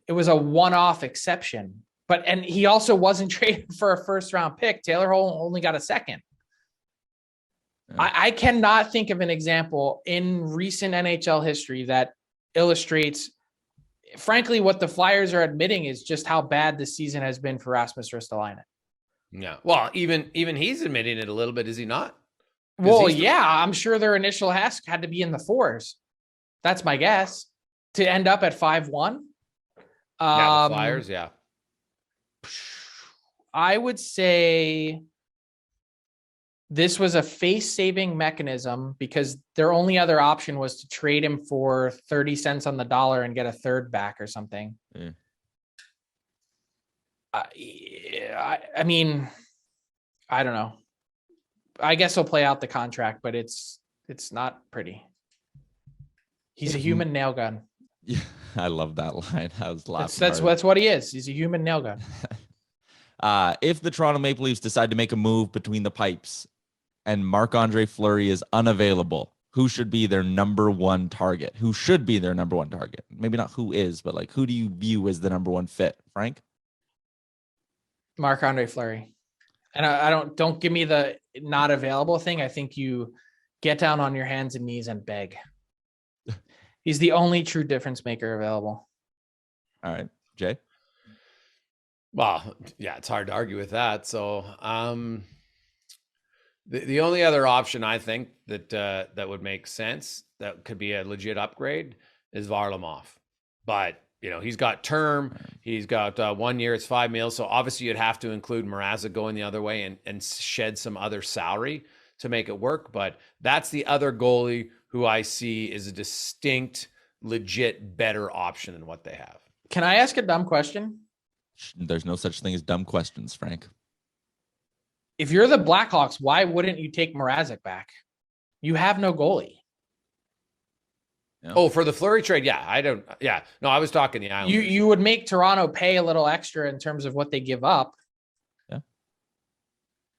S3: It was a one-off exception. And he also wasn't traded for a first-round pick. Taylor Hall only got a second. Yeah. I cannot think of an example in recent NHL history that illustrates, frankly, what the Flyers are admitting is just how bad this season has been for Rasmus Ristolainen.
S2: Yeah. Well, even he's admitting it a little bit, is he not?
S3: Well, yeah, I'm sure their initial ask had to be in the 4s. That's my guess. To end up at 5-1.
S2: Yeah, the Flyers, yeah.
S3: I would say this was a face-saving mechanism because their only other option was to trade him for 30 cents on the dollar and get a third back or something. Yeah. I mean, I don't know. I guess he'll play out the contract, but it's not pretty. He's a human nail gun.
S4: Yeah, I love that line. I was laughing.
S3: That's what he is. He's a human nail gun.
S4: If the Toronto Maple Leafs decide to make a move between the pipes and Marc-Andre Fleury is unavailable, who should be their number one target? Who should be their number one target? Maybe not who is, but like who do you view as the number one fit? Frank?
S3: Marc-Andre Fleury. And I don't give me the not available thing. I think you get down on your hands and knees and beg. He's the only true difference maker available.
S4: All right. Jay?
S2: Well, yeah, it's hard to argue with that. So The only other option I think that would make sense, that could be a legit upgrade, is Varlamov. But he's got term. He's got 1 year. It's $5 million. So obviously you'd have to include Mrazek going the other way and shed some other salary to make it work. But that's the other goalie who I see is a distinct, legit, better option than what they have.
S3: Can I ask a dumb question?
S4: There's no such thing as dumb questions, Frank.
S3: If you're the Blackhawks, why wouldn't you take Mrazek back? You have no goalie.
S2: Yeah. Oh, for the Fleury trade? Yeah, I don't. Yeah, no, I was talking the Islanders.
S3: You would make Toronto pay a little extra in terms of what they give up.
S4: Yeah.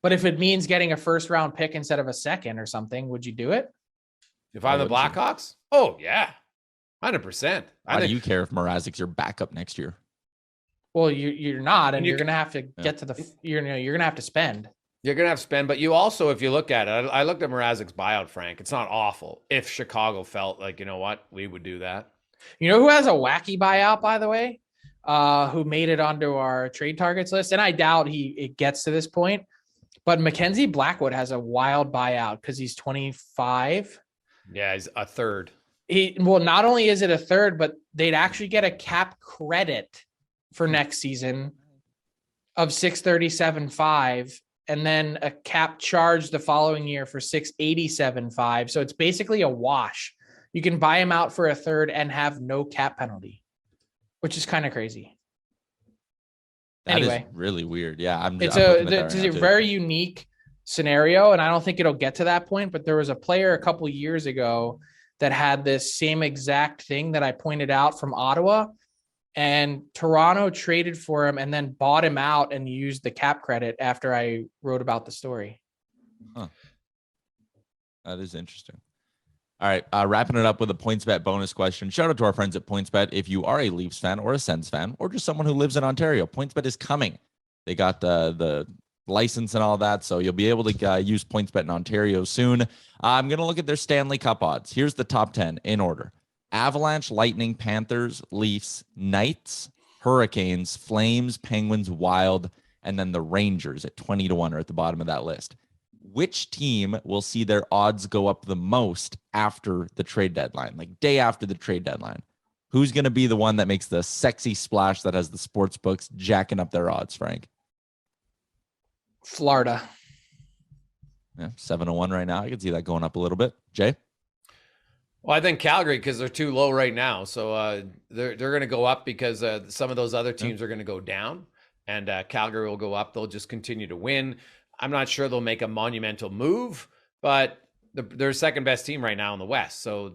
S3: But if it means getting a first round pick instead of a second or something, would you do it?
S2: If I'm the Blackhawks? Oh yeah, 100%.
S4: Why do you care if Mrazek's your backup next year?
S3: Well, you're not, and you're gonna have to get to the. You're gonna have to spend.
S2: You're going to have to spend, but you also, if you look at it, I looked at Mrazek's buyout, Frank. It's not awful. If Chicago felt like, you know what, we would do that.
S3: You know who has a wacky buyout, by the way, who made it onto our trade targets list? And I doubt it gets to this point, but Mackenzie Blackwood has a wild buyout because he's 25.
S2: Yeah, he's a third.
S3: Not only is it a third, but they'd actually get a cap credit for next season of $637.5. And then a cap charge the following year for $687.5. So it's basically a wash. You can buy him out for a third and have no cap penalty, which is kind of crazy.
S4: That is really weird. Yeah,
S3: it's a very unique scenario, and I don't think it'll get to that point. But there was a player a couple years ago that had this same exact thing that I pointed out from Ottawa. And Toronto traded for him and then bought him out and used the cap credit after I wrote about the story.
S4: Huh. That is interesting. All right. Wrapping it up with a PointsBet bonus question. Shout out to our friends at PointsBet. If you are a Leafs fan or a Sens fan or just someone who lives in Ontario, PointsBet is coming. They got the license and all that. So you'll be able to use PointsBet in Ontario soon. I'm going to look at their Stanley Cup odds. Here's the top 10 in order. Avalanche, Lightning, Panthers, Leafs, Knights, Hurricanes, Flames, Penguins, Wild, and then the Rangers at 20-1 are at the bottom of that list. Which team will see their odds go up the most after the trade deadline, like day after the trade deadline? Who's going to be the one that makes the sexy splash that has the sports books jacking up their odds, Frank?
S3: Florida.
S4: Yeah, 7-1 right now. I can see that going up a little bit. Jay?
S2: Well, I think Calgary, because they're too low right now. So they're going to go up because some of those other teams are going to go down, and Calgary will go up. They'll just continue to win. I'm not sure they'll make a monumental move, but they're second best team right now in the West. So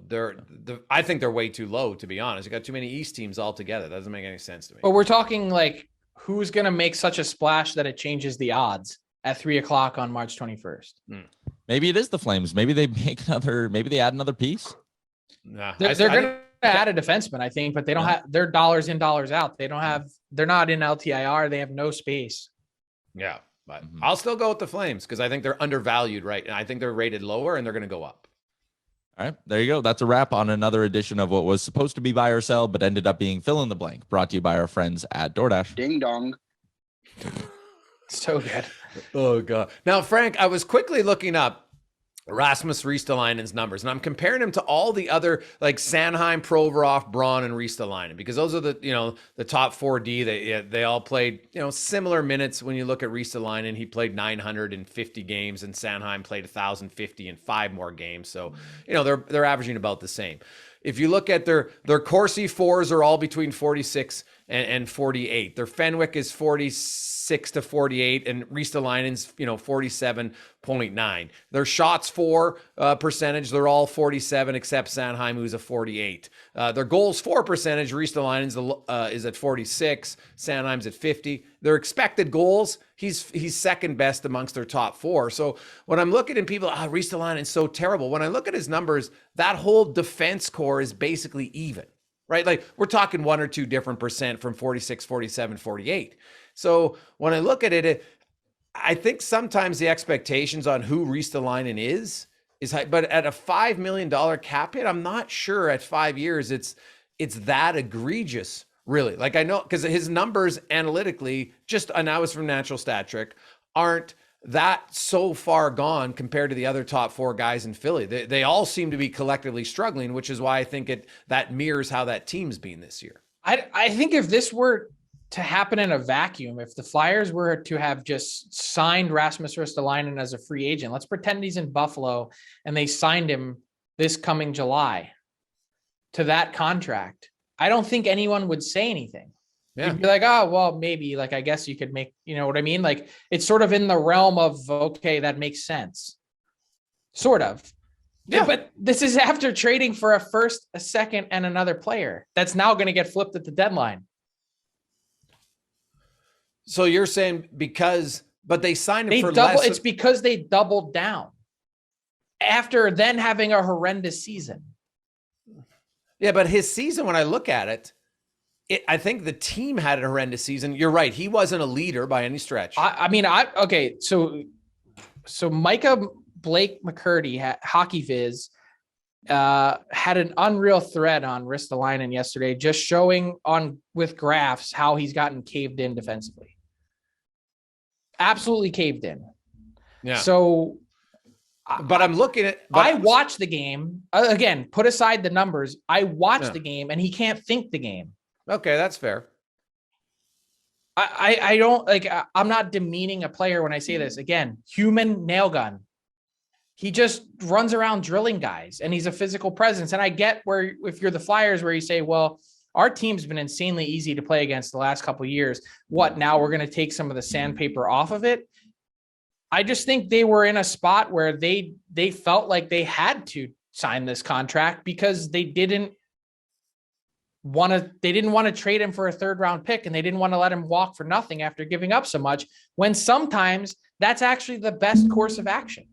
S2: I think they're way too low, to be honest. You got too many East teams altogether. That doesn't make any sense to me.
S3: But we're talking like who's going to make such a splash that it changes the odds at 3:00 on March 21st.
S4: Maybe it is the Flames. Maybe they maybe they add another piece.
S2: Nah,
S3: they're going to add a defenseman, I think, but they don't have their dollars in, dollars out. They're not in LTIR. They have no space.
S2: Yeah, but I'll still go with the Flames because I think they're undervalued, right? And I think they're rated lower and they're going to go up.
S4: All right, there you go. That's a wrap on another edition of what was supposed to be buy or sell, but ended up being fill in the blank, brought to you by our friends at DoorDash.
S5: Ding dong.
S3: So good.
S2: Oh, God. Now, Frank, I was quickly looking up Rasmus Ristolainen's numbers, and I'm comparing him to all the other like Sanheim, Provorov, Braun, and Ristolainen, because those are the top 4D. They all played similar minutes. When you look at Ristolainen, he played 950 games, and Sanheim played 1,050 in 5 more games. So they're averaging about the same. If you look at their Corsi fours are all between 46 and 48. Their Fenwick is 46 to 48, and Ristolainen's 47.9. Their shots for percentage, they're all 47 except Sanheim, who's a 48. Their goals for percentage, Ristolainen's is at 46, Sanheim's at 50. Their expected goals, he's second best amongst their top 4. So when I'm looking at people, Ristolainen's so terrible. When I look at his numbers, that whole defense core is basically even. Right? Like we're talking 1 or 2 different percent from 46, 47, 48. So when I look at it, I think sometimes the expectations on who Ristolainen is high, but at a $5 million cap hit, I'm not sure at 5 years it's that egregious, really. Like I know, because his numbers analytically, and I was from Natural Stat Trick, aren't that so far gone compared to the other top 4 guys in Philly. They all seem to be collectively struggling, which is why I think that mirrors how that team's been this year.
S3: I think if this were to happen in a vacuum, if the Flyers were to have just signed Rasmus Ristolainen as a free agent, let's pretend he's in Buffalo and they signed him this coming July to that contract, I don't think anyone would say anything.
S2: Yeah.
S3: You'd be like, oh, well, maybe, like, I guess you could make, you know what I mean? Like, it's sort of in the realm of, okay, that makes sense. Sort of. Yeah. But this is after trading for a first, a second, and another player that's now going to get flipped at the deadline.
S2: So you're saying but they signed him for less.
S3: It's because they doubled down after then having a horrendous season.
S2: Yeah, but his season, when I look at it, I think the team had a horrendous season. You're right. He wasn't a leader by any stretch.
S3: Okay. So Micah Blake McCurdy, Hockey Viz, had an unreal thread on Ristolainen yesterday, just showing with graphs how he's gotten caved in defensively. Absolutely caved in.
S2: Yeah.
S3: So,
S2: but I'm looking at.
S3: I watched the game again. Put aside the numbers. I watched the game, and he can't think the game.
S2: Okay, that's fair.
S3: I don't like. I'm not demeaning a player when I say this. Again, human nail gun. He just runs around drilling guys, and he's a physical presence. And I get where, if you're the Flyers, where you say, well, our team's been insanely easy to play against the last couple of years. What, now we're going to take some of the sandpaper off of it? I just think they were in a spot where they felt like they had to sign this contract because they didn't want to trade him for a 3rd round pick, and they didn't want to let him walk for nothing after giving up so much, when sometimes that's actually the best course of action.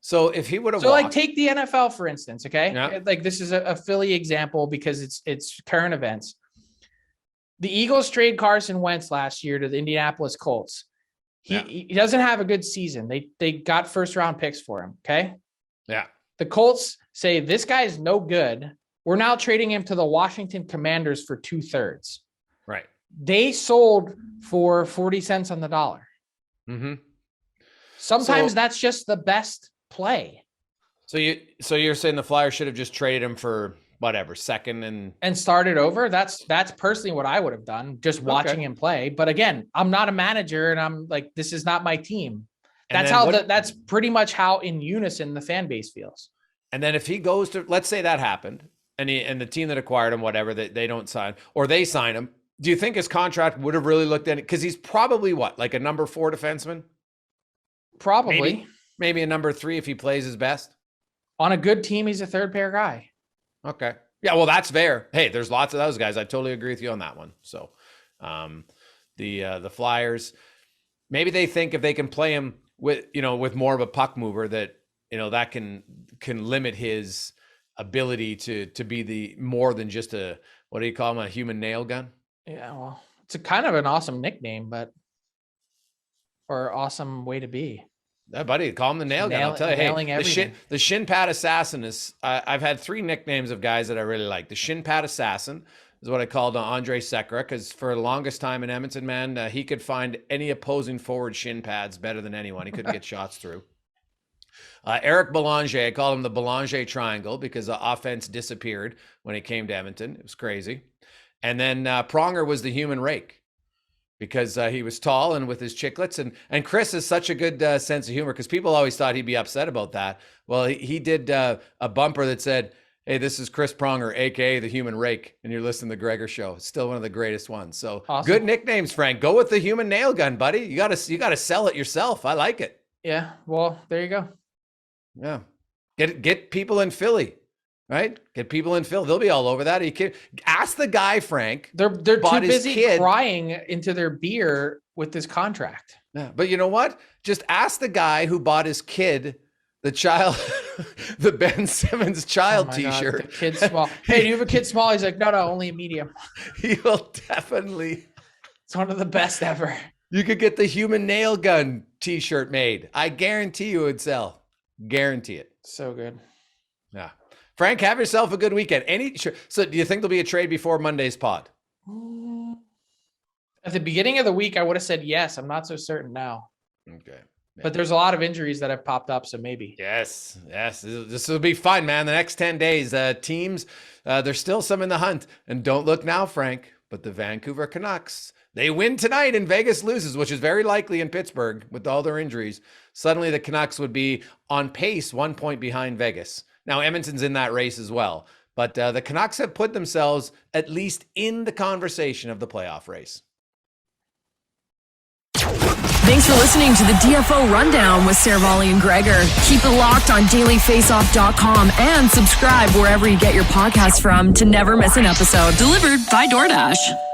S2: So if he would have,
S3: like, take the NFL, for instance. Okay.
S2: Yeah.
S3: Like, this is a Philly example because it's current events. The Eagles trade Carson Wentz last year to the Indianapolis Colts. He doesn't have a good season. They got 1st round picks for him. Okay.
S2: Yeah.
S3: The Colts say, this guy is no good. We're now trading him to the Washington Commanders for 2/3.
S2: Right.
S3: They sold for 40 cents on the dollar.
S2: Mm-hmm.
S3: Sometimes that's just the best play.
S2: So you're saying the Flyers should have just traded him for whatever, second and
S3: started over? That's personally what I would have done, just watching him play. But again, I'm not a manager, and I'm like, this is not my team. That's pretty much how in unison the fan base feels.
S2: And then if he goes to, let's say that happened, and the team that acquired him, whatever, they don't sign, or they sign him, do you think his contract would have really looked at it? Because he's probably like a number 4 defenseman?
S3: Probably.
S2: Maybe a number 3 if he plays his best.
S3: On a good team, he's a 3rd pair guy.
S2: Okay. Yeah, well, that's fair. Hey, there's lots of those guys. I totally agree with you on that one. So the Flyers, maybe they think if they can play him with more of a puck mover, that that can limit his ability to be the more than just a, what do you call him, a human nail gun?
S3: Yeah, well, it's a kind of an awesome nickname, or awesome way to be.
S2: Yeah, buddy, call him the nail gun. I'll tell you, hey, the shin pad assassin is. I've had 3 nicknames of guys that I really like. The shin pad assassin is what I called Andre Sekera, because for the longest time in Edmonton, man, he could find any opposing forward shin pads better than anyone. He couldn't get shots through. Eric Belanger, I called him the Belanger triangle because the offense disappeared when he came to Edmonton. It was crazy. And then Pronger was the human rake, because he was tall and with his chiclets. And Kris has such a good sense of humor, because people always thought he'd be upset about that. Well, he did a bumper that said, hey, this is Kris Pronger, a.k.a. the human rake, and you're listening to the Gregor Show. It's still one of the greatest ones. So awesome. Good nicknames, Frank. Go with the human nail gun, buddy. You gotta sell it yourself. I like it.
S3: Yeah, well, there you go.
S2: Yeah. Get people in Philly. Right? Get people in Phil. They'll be all over that. You can ask the guy, Frank.
S3: They're too busy crying into their beer with this contract.
S2: Yeah, but you know what? Just ask the guy who bought his kid the Ben Simmons child T-shirt.
S3: God, the kid's small. Hey, do you have a kid small? He's like, no, only a medium.
S2: He will definitely.
S3: It's one of the best ever.
S2: You could get the human nail gun T-shirt made. I guarantee you it would sell. Guarantee it.
S3: So good.
S2: Yeah. Frank, have yourself a good weekend. So do you think there'll be a trade before Monday's pod?
S3: At the beginning of the week, I would have said yes. I'm not so certain now.
S2: Okay.
S3: But there's a lot of injuries that have popped up, so maybe.
S2: Yes. This will be fun, man. The next 10 days, teams, there's still some in the hunt. And don't look now, Frank, but the Vancouver Canucks, they win tonight and Vegas loses, which is very likely in Pittsburgh with all their injuries. Suddenly the Canucks would be on pace 1 point behind Vegas. Now, Edmonton's in that race as well. But the Canucks have put themselves at least in the conversation of the playoff race.
S1: Thanks for listening to the DFO Rundown with Seravalli and Gregor. Keep it locked on dailyfaceoff.com and subscribe wherever you get your podcasts from to never miss an episode. Delivered by DoorDash.